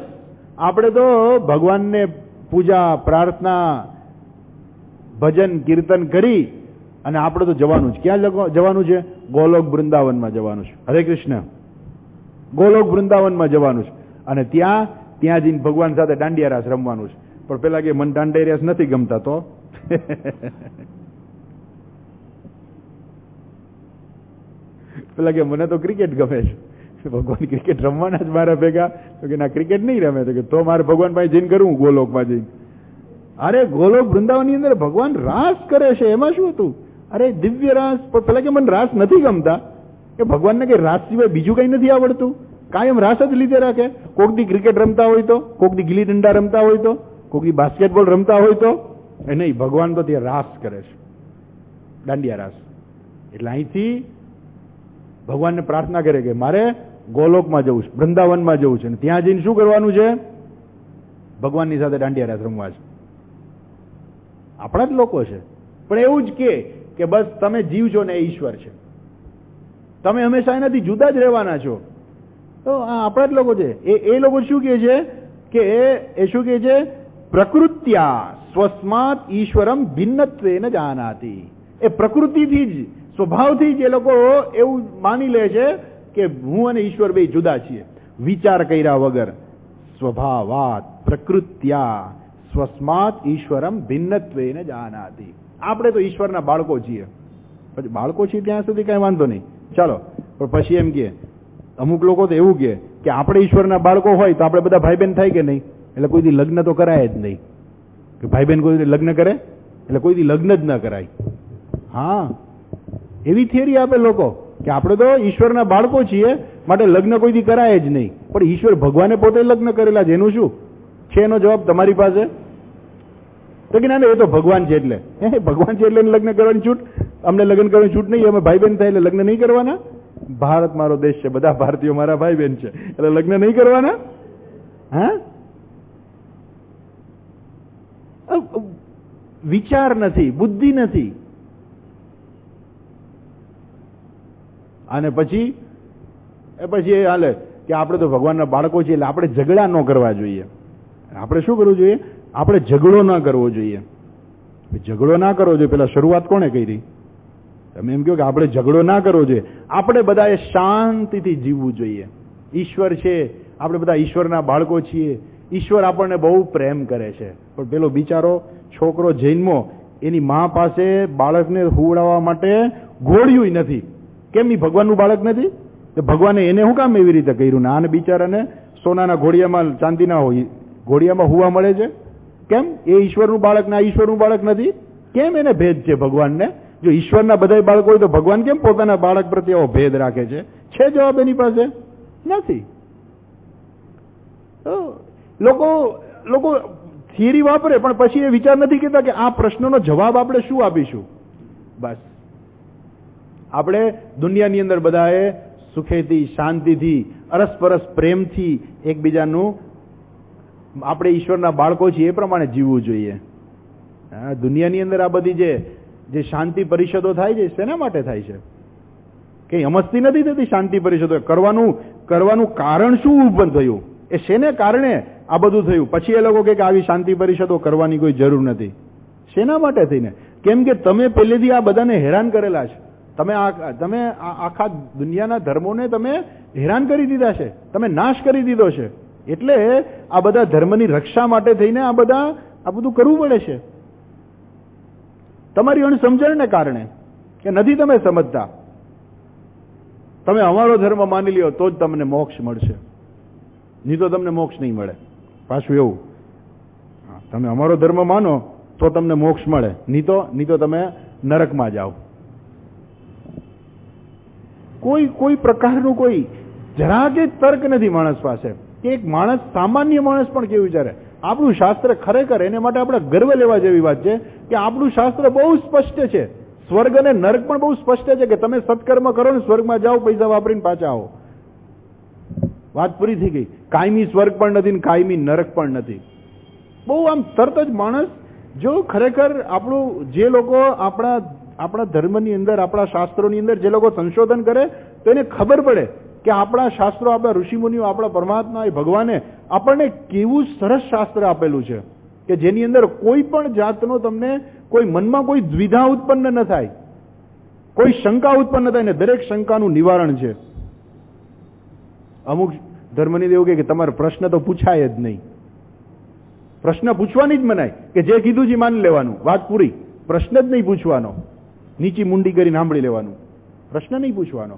આપણે તો ભગવાનને પૂજા, પ્રાર્થના, ભજન, કીર્તન કરી અને આપણે તો જવાનું છે. ક્યાં જવાનું છે? ગોલોક વૃંદાવનમાં જવાનું છે. હરે કૃષ્ણ. ગોલોક વૃંદાવનમાં જવાનું છે. અને ત્યાં જઈને ભગવાન સાથે દાંડિયા રાસ રમવાનું છે. પણ પેલા કે મને દાંડિયા રાસ નથી ગમતા, તો પેલા કે મને તો ક્રિકેટ ગમે છે. ભગવાન ક્રિકેટ રમવાના જ મારા ભેગા? તો કે ના, ક્રિકેટ નહીં રમે. તો મારે ભગવાન પાસે જઈને કરવું ગોલોકમાં જઈને. અરે ગોલોક વૃંદાવનની અંદર ભગવાન રાસ કરે છે, એમાં શું હતું? અરે દિવ્ય રાસ. પણ પેલા કે મને રાસ નથી ગમતા. કે ભગવાનને કઈ રાસ સિવાય બીજું કઈ નથી આવડતું? કાયમ રાસ જ લીધે રાખે. કોક દી ક્રિકેટ રમતા હોય તો, કોક દી ગીલી દંડા રમતા હોય તો, કોક દી બાસ્કેટબોલ રમતા હોય તો. એ નહીં, ભગવાન તો ત્યાં રાસ કરે છે, દાંડિયા રાસ. એટલે અહીંથી ભગવાનને પ્રાર્થના કરે કે મારે ગોલોકમાં જવું છે, વૃંદાવનમાં જવું છે, અને ત્યાં જઈને શું કરવાનું છે? ભગવાનની સાથે દાંડિયા રાસ રમવા છે. આપણા જ લોકો છે, પણ એવું જ કે બસ તમે જીવ છો ને એ ઈશ્વર છે, તમે હંમેશા એનાથી જુદા જ રહેવાના છો. તો આ આપણા જ લોકો છે. એ લોકો શું કહે છે કે એ શું કહે છે? પ્રકૃત્યા સ્વસ્માત ઈશ્વરમ ભિન્નત્વેન જાનાતિ. એ પ્રકૃતિથી જ, સ્વભાવથી જ એ લોકો એવું માની લે છે કે હું અને ઈશ્વર બે જુદા છીએ. વિચાર કર્યા વગર સ્વભાવાત પ્રકૃત્યા સ્વસ્માત ઈશ્વરમ ભિન્નત્વેન જાનાતિ. આપણે તો ઈશ્વરના બાળકો છીએ. પછી બાળકો છીએ ત્યાં સુધી કઈ વાંધો નહીં, ચાલો. પણ પછી એમ કે અમુક લોકો તો એવું કે આપણે ઈશ્વરના બાળકો હોય તો આપણે બધા ભાઈ બહેન થાય કે નહીં, એટલે કોઈ દી લગ્ન તો કરાય જ નહીં. કે ભાઈ બહેન કોઈ લગ્ન કરે એટલે કોઈ દી લગ્ન જ ન કરાય. હા, એવી થિયરી આપે લોકો કે આપણે તો ઈશ્વરના બાળકો છીએ માટે લગ્ન કોઈ દી કરાય જ નહીં. પણ ઈશ્વર ભગવાને પોતે લગ્ન કરેલા છે, એનું શું છે? એનો જવાબ તમારી પાસે તો કે ના, એ તો ભગવાન છે એટલે ભગવાન છે એટલે લગ્ન કરવાની છૂટ, અમને લગ્ન કરવાની છૂટ નહીં, અમે ભાઈ બહેન થાય એટલે લગ્ન નહીં કરવાના. ભારત મારો દેશ છે, બધા ભારતીયો મારા ભાઈ બહેન છે, એટલે લગ્ન નહીં કરવાના. હા, વિચાર નથી, બુદ્ધિ નથી. અને પછી એ હાલે કે આપણે તો ભગવાનના બાળકો છીએ એટલે આપણે ઝઘડા ન કરવા જોઈએ. આપણે શું કરવું જોઈએ? આપણે ઝઘડો ન કરવો જોઈએ. ઝઘડો ના કરવો જોઈએ. પેલા શરૂઆત કોણે કરી? તમે એમ કહો કે આપણે ઝઘડો ના કરવો જોઈએ. આપણે બધાએ શાંતિથી જીવવું જોઈએ. ઈશ્વર છે, આપણે બધા ઈશ્વરના બાળકો છીએ. ઈશ્વર આપણને બહુ પ્રેમ કરે છે. પણ પેલો બિચારો છોકરો જન્મો, એની મા પાસે બાળકને હુવડાવવા માટે ઘોડિયું નથી. કેમ? એ ભગવાનનું બાળક નથી. તો ભગવાને એને શું કામ એવી રીતે કર્યું? ને આને બિચારાને સોનાના ઘોડિયામાં, ચાંદીના ઘોડિયામાં હુવા મળે છે. કેમ? એ ઈશ્વરનું બાળક ને આ ઈશ્વરનું બાળક નથી. કેમ એને ભેદ છે ભગવાનને? જો ઈશ્વરના બધા બાળકો હોય તો ભગવાન કેમ પોતાના બાળક પ્રત્યે આવો ભેદ રાખે છે? છે જવાબ એની પાસે? નથી. લોકો થિયરી વાપરે પણ પછી એ વિચાર નથી કરતા કે આ પ્રશ્નનો જવાબ આપણે શું આપીશું. બસ આપણે દુનિયાની અંદર બધાએ સુખેથી, શાંતિથી, અરસપરસ પ્રેમથી એકબીજાનું, આપણે ઈશ્વરના બાળકો છીએ એ પ્રમાણે જીવવું જોઈએ. દુનિયાની અંદર આ બધી જે શાંતિ પરિષદો થાય છે શેના માટે થાય છે? કઈ અમસ્તી નથી થતી. શાંતિ પરિષદો કરવાનું કારણ શું ઉભું થયું? એ શેને કારણે આ બધું થયું? પછી એ લોકો કે આવી શાંતિ પરિષદો કરવાની કોઈ જરૂર નથી. શેના માટે થઈને? કેમ કે તમે પહેલેથી આ બધાને હેરાન કરેલા છે. તમે આખા દુનિયાના ધર્મોને તમે હેરાન કરી દીધા છે, તમે નાશ કરી દીધો છે. એટલે આ બધા ધર્મની રક્ષા માટે થઈને આ બધું કરવું પડે છે. તમારી અણસમજણને કારણે કે નથી તમે સમજતા. તમે અમારો ધર્મ માની લ્યો તો જ તમને મોક્ષ મળશે, નહીં તો તમને મોક્ષ નહીં મળે. પાછું એવું, તમે અમારો ધર્મ માનો તો તમને મોક્ષ મળે, નહીં તો તમે નરકમાં જાઓ. કોઈ પ્રકારનું કોઈ જરા કે તર્ક નથી માણસ પાસે. કે એક માણસ, સામાન્ય માણસ પણ કેવું વિચારે? આપણું શાસ્ત્ર ખરેખર એને માટે આપણે ગર્વ લેવા જેવી વાત છે કે આપણું શાસ્ત્ર બહુ સ્પષ્ટ છે. સ્વર્ગ અને નરક પણ બહુ સ્પષ્ટ છે કે તમે સત્કર્મ કરો ને સ્વર્ગમાં જાઓ, પૈસા વાપરીને પાછા આવો. વાત પૂરી થઈ ગઈ. કાયમી સ્વર્ગ પણ નથી ને કાયમી નરક પણ નથી. બહુ આમ તરત જ માણસ જો ખરેખર આપણું, જે લોકો આપણા ધર્મની અંદર, આપણા શાસ્ત્રોની અંદર જે લોકો સંશોધન કરે તો એને ખબર પડે કે આપણા શાસ્ત્રો, આપણા ઋષિમુનિઓ, આપણા પરમાત્મા, ભગવાને આપણને કેવું સરસ શાસ્ત્ર આપેલું છે કે જેની અંદર કોઈ પણ જાતનો તમને કોઈ મનમાં કોઈ દ્વિધા ઉત્પન્ન ન થાય, કોઈ શંકા ઉત્પન્ન થાય ને દરેક શંકાનું નિવારણ છે. અમુક ધર્મની એવું કે તમારે પ્રશ્ન તો પૂછાય જ નહીં. પ્રશ્ન પૂછવાની જ મનાય કે જે કીધું છે માની લેવાનું, વાત પૂરી. પ્રશ્ન જ નહીં પૂછવાનો, નીચી મુંડી કરીને સાંભળી લેવાનું, પ્રશ્ન નહીં પૂછવાનો.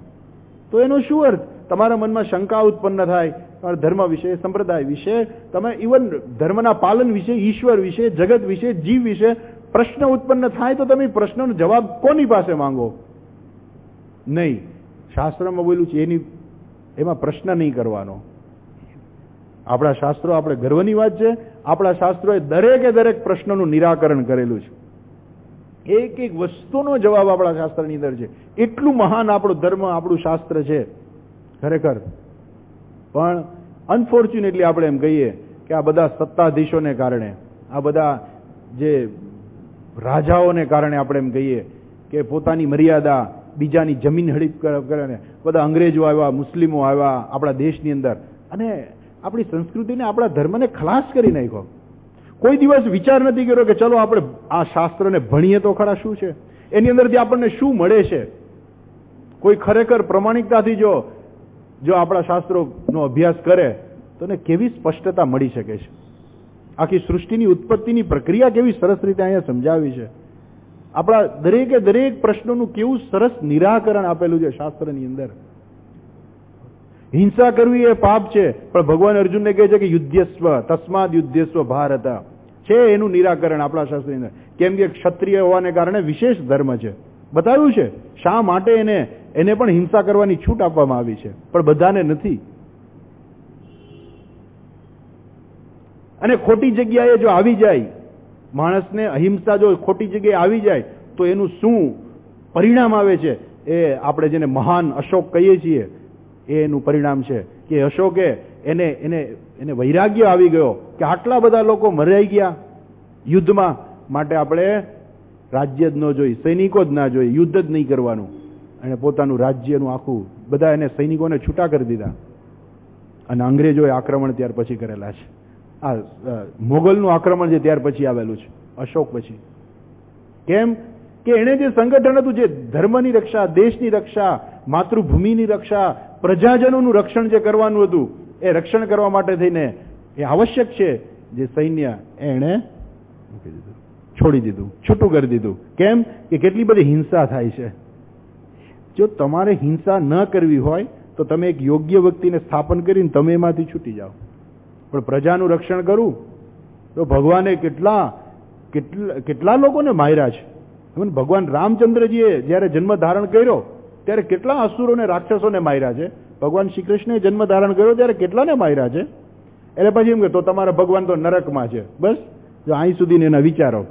તો એનો શું અર્થ? તમારા મનમાં શંકા ઉત્પન્ન થાય તમારા ધર્મ વિશે, સંપ્રદાય વિશે, તમે ઇવન ધર્મના પાલન વિશે, ઈશ્વર વિશે, જગત વિશે, જીવ વિશે પ્રશ્ન ઉત્પન્ન થાય તો તમે પ્રશ્નનો જવાબ કોની પાસે માંગો? નહીં. શાસ્ત્રમાં બોલ્યું છે એમાં પ્રશ્ન નહીં કરવાનો. આપણા શાસ્ત્રો, આપણે ગર્વની વાત છે, આપણા શાસ્ત્રોએ દરેક પ્રશ્નનું નિરાકરણ કરેલું છે. એક એક વસ્તુનો જવાબ આપણા શાસ્ત્રની અંદર છે. એટલું મહાન આપણો ધર્મ, આપણું શાસ્ત્ર છે ખરેખર. પણ અનફોર્ચ્યુનેટલી આપણે એમ કહીએ કે આ બધા સત્તાધીશોને કારણે, આ બધા જે રાજાઓને કારણે આપણે એમ કહીએ કે પોતાની મર્યાદા, બીજાની જમીન હડપ કરે, બધા અંગ્રેજો આવ્યા, મુસ્લિમો આવ્યા આપણા દેશની અંદર અને આપણી સંસ્કૃતિને, આપણા ધર્મને ખલાસ કરી નાખ્યો. કોઈ દિવસ વિચાર નથી કર્યો કે ચલો આપણે આ શાસ્ત્રને ભણીએ તો ખરા શું છે, એની અંદરથી આપણને શું મળે છે. કોઈ ખરેખર પ્રમાણિકતાથી જો જો આપણા શાસ્ત્રોનો અભ્યાસ કરે તો એને કેવી સ્પષ્ટતા મળી શકે છે. આખી સૃષ્ટિની ઉત્પત્તિની પ્રક્રિયા કેવી સરસ રીતે અહીંયા સમજાવી છે. આપણા દરેકે દરેક પ્રશ્નોનું કેવું સરસ નિરાકરણ આપેલું છે શાસ્ત્રની અંદર. હિંસા કરવી એ પાપ છે, પણ ભગવાન અર્જુનને કહે છે કે યુદ્ધસ્વ તસ્માદ યુદ્ધસ્વ ભારત છે એનું નિરાકરણ આપણા શાસ્ત્રની અંદર. કેમ કે ક્ષત્રિય હોવાને કારણે વિશેષ ધર્મ છે, બતાવ્યું છે શા માટે એને પણ હિંસા કરવાની છૂટ આપવામાં આવી છે, પણ બધાને નથી. અને ખોટી જગ્યાએ જો આવી જાય માણસને, અહિંસા જો ખોટી જગ્યાએ આવી જાય તો એનું શું પરિણામ આવે છે એ આપણે જેને મહાન અશોક કહીએ છીએ એનું પરિણામ છે કે અશોકે એને વૈરાગ્ય આવી ગયો કે આટલા બધા લોકો મરાઈ ગયા યુદ્ધમાં, માટે આપણે રાજ્ય જ ન જોઈ, સૈનિકો જ ના જોઈ, યુદ્ધ જ નહીં કરવાનું. અને પોતાનું રાજ્યનું આખું બધા એને સૈનિકોને છૂટા કરી દીધા. અને અંગ્રેજોએ આક્રમણ ત્યાર પછી કરેલા છે. આ મોગલનું આક્રમણ છે ત્યાર પછી આવેલું છે, અશોક પછી. કેમ કે એણે જે સંગઠન હતું, જે ધર્મની રક્ષા, દેશની રક્ષા, માતૃભૂમિની રક્ષા, પ્રજાજનોનું રક્ષણ જે કરવાનું હતું એ રક્ષણ કરવા માટે થઈને એ આવશ્યક છે જે સૈન્ય એણે મૂકી દીધું, છોડી દીધું, છૂટું કરી દીધું. કેમ કે કેટલી બધી હિંસા થાય છે. જો તમારે હિંસા ન કરવી હોય તો તમે એક યોગ્ય વ્યક્તિને સ્થાપન કરીને તમે એમાંથી છૂટી જાઓ. પણ પ્રજાનું રક્ષણ કરવું તો ભગવાને કેટલા લોકોને માર્યા છે. ભગવાન રામચંદ્રજીએ જયારે જન્મ ધારણ કર્યો ત્યારે કેટલા અસુરોને, રાક્ષસોને માર્યા છે. ભગવાન શ્રી કૃષ્ણે જન્મ ધારણ કર્યો ત્યારે કેટલાને માર્યા છે. એટલે પછી એમ કે તો તમારા ભગવાન તો નરકમાં છે. બસ જો અહીં સુધી એના વિચારો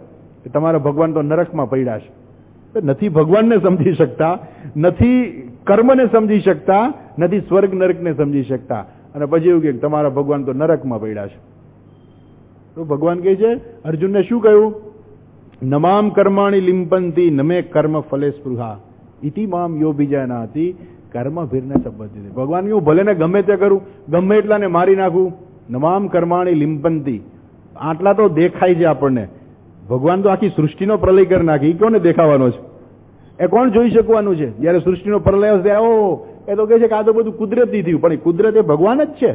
કે તમારા ભગવાન તો નરકમાં પડ્યા છે. નથી ભગવાનને સમજી શકતા, નથી કર્મને સમજી શકતા, નથી સ્વર્ગ નરકને સમજી શકતા, અને પછી એવું કે તમારા ભગવાન તો નરકમાં પડ્યા છે. તો ભગવાન કહે છે અર્જુનને શું કહ્યું? નમામ કર્માણી લિંપંતી નમે કર્મ ફલે સ્પૃહા ઇતિ મામ યો બીજાનાતી કર્મ ભીરને સંબંધિત. ભગવાન કહ્યું ભલે ને ગમે તે કરું, ગમે એટલાને મારી નાખું, નમામ કર્માણી લિંપંતી, આટલા તો દેખાય છે આપણને. ભગવાન તો આખી સૃષ્ટિનો પ્રલય કરી નાખી, એ કોને દેખાવાનો છે? એ કોણ જોઈ શકવાનું છે? જયારે સૃષ્ટિનો પ્રલય હશે એ તો કહે છે કે આ તો બધું કુદરતી થયું, પણ એ કુદરત એ ભગવાન જ છે.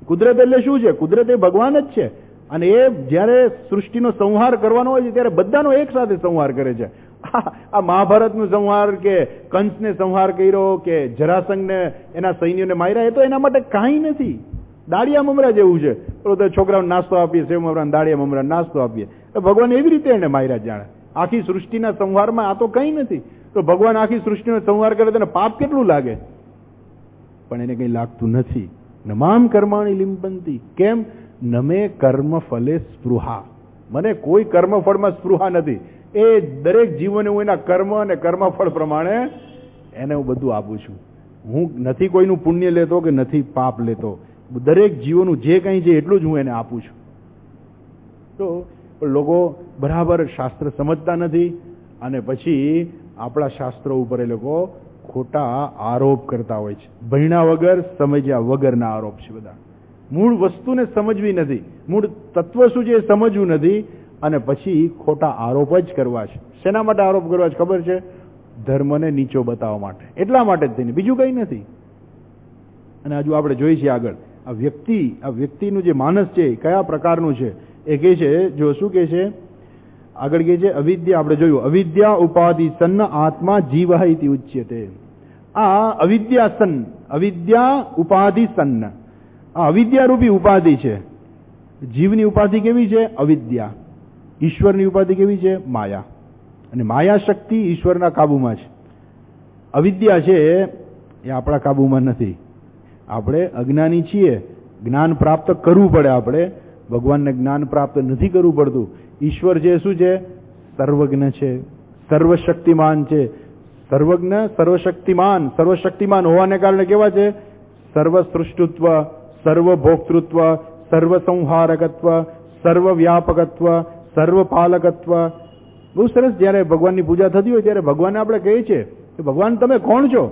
કુદરત એટલે શું છે? કુદરત એ ભગવાન જ છે. અને એ જયારે સૃષ્ટિનો સંહાર કરવાનો હોય છે ત્યારે બધાનો એક સાથે સંહાર કરે છે. આ મહાભારતનો સંહાર કે કંસને સંહાર કર્યો કે જરાસંઘને એના સૈન્યોને માર્યા, એ તો એના માટે કાંઈ નથી. દાળિયા મમરા જેવું છે. તો છોકરાઓને નાસ્તો આપીએ, સેવ મમરા દાળિયા મમરા નાસ્તો આપીએ. ભગવાન એવી રીતે એને માર્યા જાણે. આખી સૃષ્ટિના સંહારમાં આ તો કંઈ નથી. તો ભગવાન આખી સૃષ્ટિનો સંહાર કરે તો એને પાપ કેટલું લાગે? પણ એને કંઈ લાગતું નથી. નમામ કર્માણી લિંપંતી. કેમ? નમે કર્મ ફલે સ્પૃહા. મને કોઈ કર્મફળમાં સ્પૃહા નથી. એ દરેક જીવોને હું એના કર્મ અને કર્મફળ પ્રમાણે એને હું બધું આપું છું. હું નથી કોઈનું પુણ્ય લેતો કે નથી પાપ લેતો. દરેક જીવોનું જે કંઈ છે એટલું જ હું એને આપું છું. તો લોકો બરાબર શાસ્ત્ર સમજતા નથી અને પછી આપણા શાસ્ત્રો ઉપર એ લોકો ખોટા આરોપ કરતા હોય છે. ભણ્યા વગર, સમજ્યા વગરના આરોપ છે બધા. મૂળ વસ્તુને સમજવી નથી, મૂળ તત્વ શું છે એ સમજવું નથી, અને પછી ખોટા આરોપ જ કરવા છે. શેના માટે આરોપ કરવા છે ખબર છે? ધર્મને નીચો બતાવવા માટે. એટલા માટે જ થઈને, બીજું કંઈ નથી. અને હજુ આપણે જોઈએ છીએ આગળ આ વ્યક્તિનું જે માનસ છે કયા પ્રકારનું છે એ કહે છે. જો શું કહે છે આગળ? કહે છે અવિદ્યા. આપણે જોયું અવિદ્યા ઉપાધિ સન્ન આત્મા જીવ ઇતિ ઉચ્યતે. આ અવિદ્યા ઉપાધિ સન્ન, આ અવિદ્યારૂપી ઉપાધિ છે. જીવની ઉપાધિ કેવી છે? અવિદ્યા. ઈશ્વરની ઉપાધિ કેવી છે? માયા. અને માયા શક્તિ ઈશ્વરના કાબુમાં છે. અવિદ્યા છે એ આપણા કાબુમાં નથી. આપણે અજ્ઞાની છીએ, જ્ઞાન પ્રાપ્ત કરવું પડે. આપણે ભગવાનને જ્ઞાન પ્રાપ્ત નથી કરવું પડતું. ઈશ્વર છે શું છે? સર્વજ્ઞ છે, સર્વશક્તિમાન છે. સર્વજ્ઞ, સર્વશક્તિમાન હોવાને કારણે કેવા છે? સર્વસૃષ્ટુત્વ, સર્વભોક્તૃત્વ, સર્વસંહારકત્વ, સર્વવ્યાપકત્વ, સર્વપાલકત્વ. બહુ સરસ. જ્યારે ભગવાનની પૂજા થતી હોય ત્યારે ભગવાનને આપણે કહીએ છીએ કે ભગવાન તમે કોણ છો?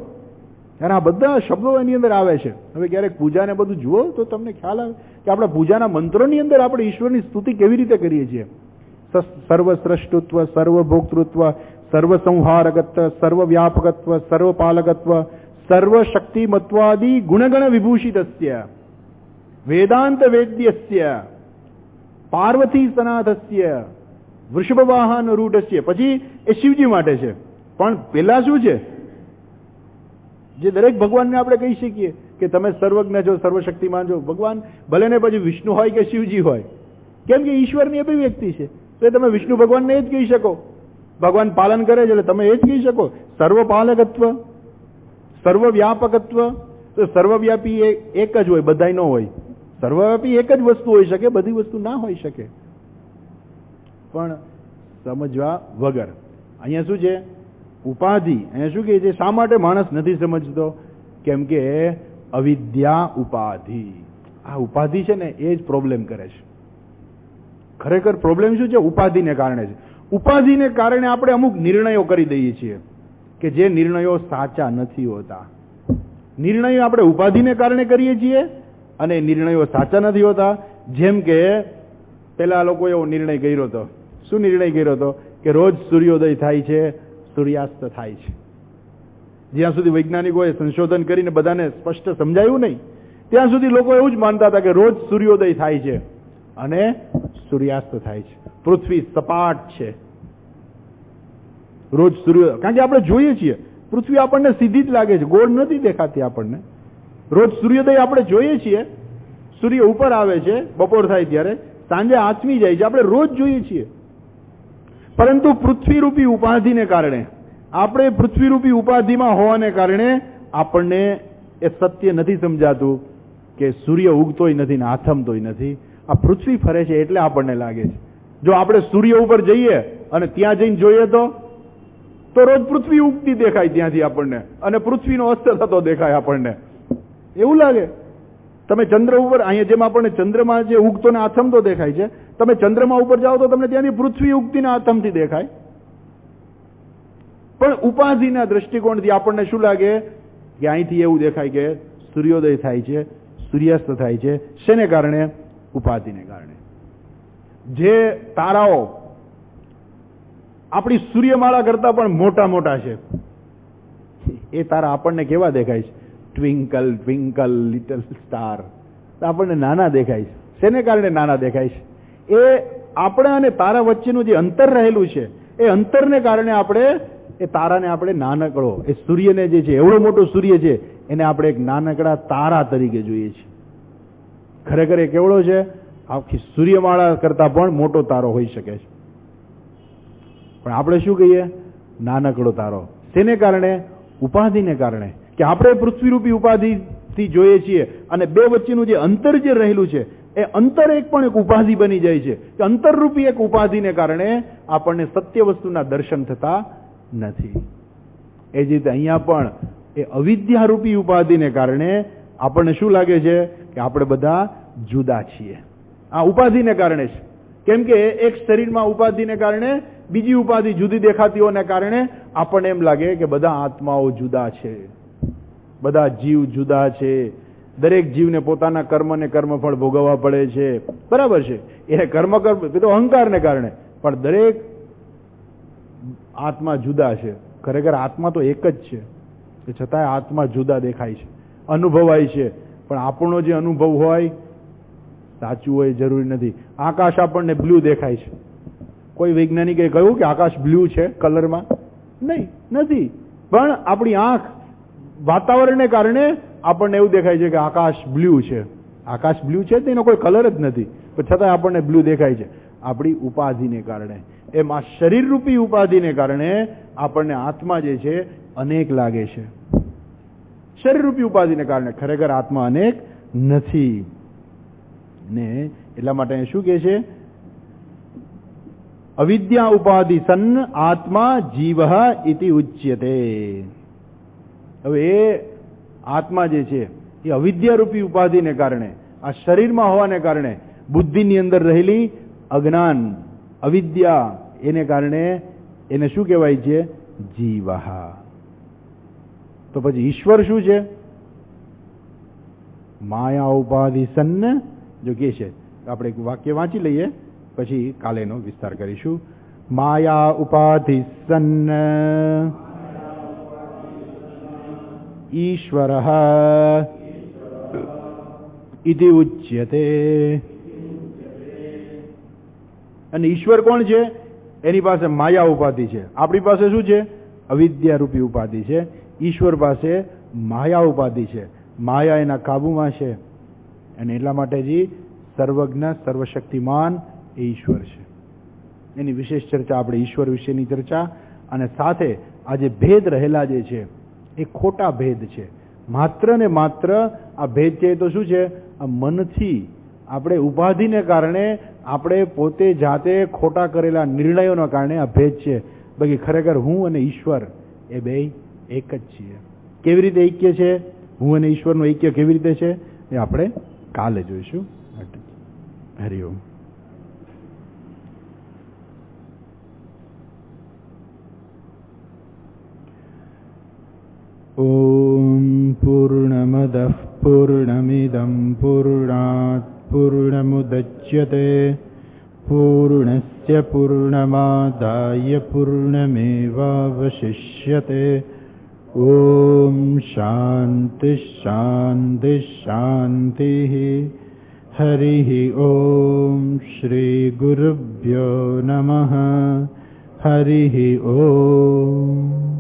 ત્યારે આ બધા શબ્દો એની અંદર આવે છે. હવે ક્યારેક પૂજાને બધું જુઓ તો તમને ખ્યાલ આવે કે આપણા પૂજાના મંત્રોની અંદર આપણે ઈશ્વરની સ્તુતિ કેવી રીતે કરીએ છીએ. સર્વસ્રષ્ટુત્વ, સર્વભોક્તૃત્વ, સર્વસંહારકત્વ, સર્વવ્યાપકત્વ, સર્વપાલકત્વ, સર્વશક્તિમત્વાદિ ગુણગણ વિભૂષિતસ્ય વેદાંત વેદ્યસ્ય પાર્વતી સનાથસ્ય વૃષભવાહન રૂઢસ્ય. પછી એ શિવજી માટે છે. પણ પેલા શું છે, જે દરેક ભગવાનને આપણે કહી શકીએ કે તમે સર્વજ્ઞ છો, સર્વશક્તિમાન છો. ભગવાન ભલે ને પછી વિષ્ણુ હોય કે શિવજી હોય, કેમ કે ઈશ્વરની અભિવ્યક્તિ છે, તો તમે વિષ્ણુ ભગવાનને એ જ કહી શકો. ભગવાન પાલન કરે છે એટલે તમે એ જ કહી શકો. સર્વપાલકત્વ, સર્વવ્યાપકત્વ. તો સર્વવ્યાપી એક જ હોય, બધાય ન હોય. સર્વવ્યાપી એક જ વસ્તુ હોઈ શકે, બધી વસ્તુ ના હોઈ શકે. પણ સમજવા વગર અહીંયા શું છે, ઉપાધિ. અહીંયા શું કહે છે, શા માટે માણસ નથી સમજતો? કેમ કે અવિદ્યા ઉપાધિ. આ ઉપાધિ છે ને એ જ પ્રોબ્લેમ કરે છે. ખરેખર પ્રોબ્લેમ શું છે? ઉપાધિને કારણે છે. ઉપાધિને કારણે આપણે અમુક નિર્ણયો કરી દઈએ છીએ કે જે નિર્ણયો સાચા નથી હોતા. નિર્ણયો આપણે ઉપાધિને કારણે કરીએ છીએ અને નિર્ણયો સાચા નથી હોતા. જેમ કે પેલા લોકો એવો નિર્ણય કર્યો હતો. શું નિર્ણય કર્યો હતો? કે રોજ સૂર્યોદય થાય છે, સૂર્યાસ્ત થાય છે. જ્યાં સુધી વૈજ્ઞાનિકોએ સંશોધન કરીને બધાને સ્પષ્ટ સમજાયું નહીં, ત્યાં સુધી લોકો એવું જ માનતા હતા કે રોજ સૂર્યોદય થાય છે અને સૂર્યાસ્ત થાય છે. પૃથ્વી સપાટ છે, રોજ સૂર્યોદય. કારણ કે આપણે જોઈએ છીએ પૃથ્વી આપણને સીધી જ લાગે છે, ગોળ નથી દેખાતી આપણને. રોજ સૂર્યોદય આપણે જોઈએ છીએ, સૂર્ય ઉપર આવે છે બપોર થાય ત્યારે, સાંજે આથમી જાય છે, આપણે રોજ જોઈએ છીએ. પરંતુ પૃથ્વીરૂપી ઉપાધિને કારણે, આપણે પૃથ્વીરૂપી ઉપાધિમાં હોવાને કારણે આપણને એ સત્ય નથી સમજાતું કે સૂર્ય ઉગતોય નથી ને આથમતોય નથી. આ પૃથ્વી ફરે છે એટલે આપણને લાગે છે. જો આપણે સૂર્ય ઉપર જઈએ અને ત્યાં જઈને જોઈએ તો રોજ પૃથ્વી ઉગતી દેખાય ત્યાંથી આપણને, અને પૃથ્વીનો અસ્ત થતો દેખાય આપણને. એવું લાગે. તમે ચંદ્ર ઉપર, અહીંયા જેમ આપણને ચંદ્રમાં જે ઉગતો ને આથમતો દેખાય છે, તમે ચંદ્રમા ઉપર જાઓ તો તમને ત્યાંથી પૃથ્વી ઉગતી ને આથમતી દેખાય. પણ ઉપાધિના દ્રષ્ટિકોણથી આપણને શું લાગે કે અહીંથી એવું દેખાય કે સૂર્યોદય થાય છે, સૂર્યાસ્ત થાય છે. શેને કારણે? ઉપાધિને કારણે. જે તારાઓ આપણી સૂર્યમાળા કરતા પણ મોટા મોટા છે, એ તારા આપણને કેવા દેખાય છે? Twinkle twinkle little star. આપણને નાના દેખાય છે. શેને કારણે નાના દેખાય છે? એ આપણે અને તારા વચ્ચેનું જે અંતર રહેલું છે, એ અંતરને કારણે આપણે એ તારાને આપણે નાનકડો, એ સૂર્યને જે છે, એવડો મોટો સૂર્ય છે, એને આપણે એક નાનકડા તારા તરીકે જોઈએ છીએ. ખરેખર એ કેવડો છે? આખી સૂર્યમાળા કરતા પણ મોટો તારો હોઈ શકે છે. પણ આપણે શું કહીએ? નાનકડો તારો. શેને કારણે? ઉપાધિને કારણે. કે આપણે પૃથ્વીરૂપી ઉપાધિથી જોઈએ છીએ અને બે વચ્ચેનું જે અંતર જે રહેલું છે, એ અંતર એક પણ એક ઉપાધિ બની જાય છે. કે અંતરરૂપી એક ઉપાધિને કારણે આપણને સત્ય વસ્તુના દર્શન થતા નથી. એ જ રીતે અહીંયા પણ એ અવિદ્યારૂપી ઉપાધિને કારણે આપણને શું લાગે છે? કે આપણે બધા જુદા છીએ. આ ઉપાધિને કારણે છે. કેમ કે એક શરીરમાં ઉપાધિને કારણે બીજી ઉપાધિ જુદી દેખાતી હોવાને કારણે આપણને એમ લાગે કે બધા આત્માઓ જુદા છે, બધા જીવ જુદા છે, દરેક જીવને પોતાના કર્મ અને કર્મફળ ભોગવવા પડે છે. બરાબર છે, એ કર્મ તો અહંકારને કારણે. પણ દરેક આત્મા જુદા છે. ખરેખર આત્મા તો એક જ છે, છતાંય આત્મા જુદા દેખાય છે, અનુભવાય છે. પણ આપણો જે અનુભવ હોય સાચું હોય જરૂરી નથી. આકાશ આપણને બ્લુ દેખાય છે. કોઈ વૈજ્ઞાનિકે કહ્યું કે આકાશ બ્લુ છે કલરમાં? નહીં, નથી. પણ આપણી આંખ વાતાવરણને કારણે આપણને એવું દેખાય છે કે આકાશ બ્લુ છે. આકાશ બ્લુ છે તેનો કોઈ કલર જ નથી, પણ છતાં આપણને બ્લુ દેખાય છે. આપણી ઉપાધિને કારણે. એમ આ શરીરરૂપી ઉપાધિને કારણે આપણને આત્મા જે છે અનેક લાગે છે. શરીરરૂપી ઉપાધિને કારણે ખરેખર આત્મા અનેક નથી. ને એટલા માટે શું કહે છે? અવિદ્યા ઉપાધિ સન્ન આત્મા જીવ ઇતિ ઉચ્યતે. હવે એ આત્મા જે છે એ અવિદ્યારૂપી ઉપાધિને કારણે, આ શરીરમાં હોવાને કારણે, બુદ્ધિની અંદર રહેલી અજ્ઞાન અવિદ્યા, એને કારણે એને શું કહેવાય છે? જીવ. તો પછી ઈશ્વર શું છે? માયા ઉપાધિ સન્ન. જો કે છે આપણે એક વાક્ય વાંચી લઈએ, પછી કાલેનો વિસ્તાર કરીશું. માયા ઉપાધિ સન્ન ईश्वरः इति उच्यते। અને ઈશ્વર કોણ છે? એની પાસે માયા ઉપાધિ છે. આપણી પાસે શું છે? અવિદ્યા રૂપી ઉપાધિ છે. ઈશ્વર પાસે માયા ઉપાધિ છે. માયા એના કાબુમાં છે અને એટલા માટે જ સર્વજ્ઞ સર્વશક્તિમાન એ ઈશ્વર છે. એની વિશેષ ચર્ચા આપણે ઈશ્વર વિશેની ચર્ચા, અને સાથે આ જે ભેદ રહેલા જે છે એ ખોટા ભેદ છે. માત્ર ને માત્ર આ ભેદ છે તો શું છે? આ મનથી આપણે ઉપાધિને કારણે આપણે પોતે જાતે ખોટા કરેલા નિર્ણયોના કારણે આ ભેદ છે. બાકી ખરેખર હું અને ઈશ્વર એ બે એક જ છીએ. કેવી રીતે ઐક્ય છે? હું અને ઈશ્વરનું ઐક્ય કેવી રીતે છે એ આપણે કાલે જોઈશું. હરિઓમ. ઓમ પૂર્ણમદઃ પૂર્ણમિદં પૂર્ણાત પૂર્ણમુદચ્યતે પૂર્ણસ્ય પૂર્ણમાદાય પૂર્ણમેવાવશિષ્યતે. ઓમ શાંતિ શાંતિ શાંતિ. હરિ ઓમ શ્રી ગુરુભ્યો નમઃ. હરિ ઓમ.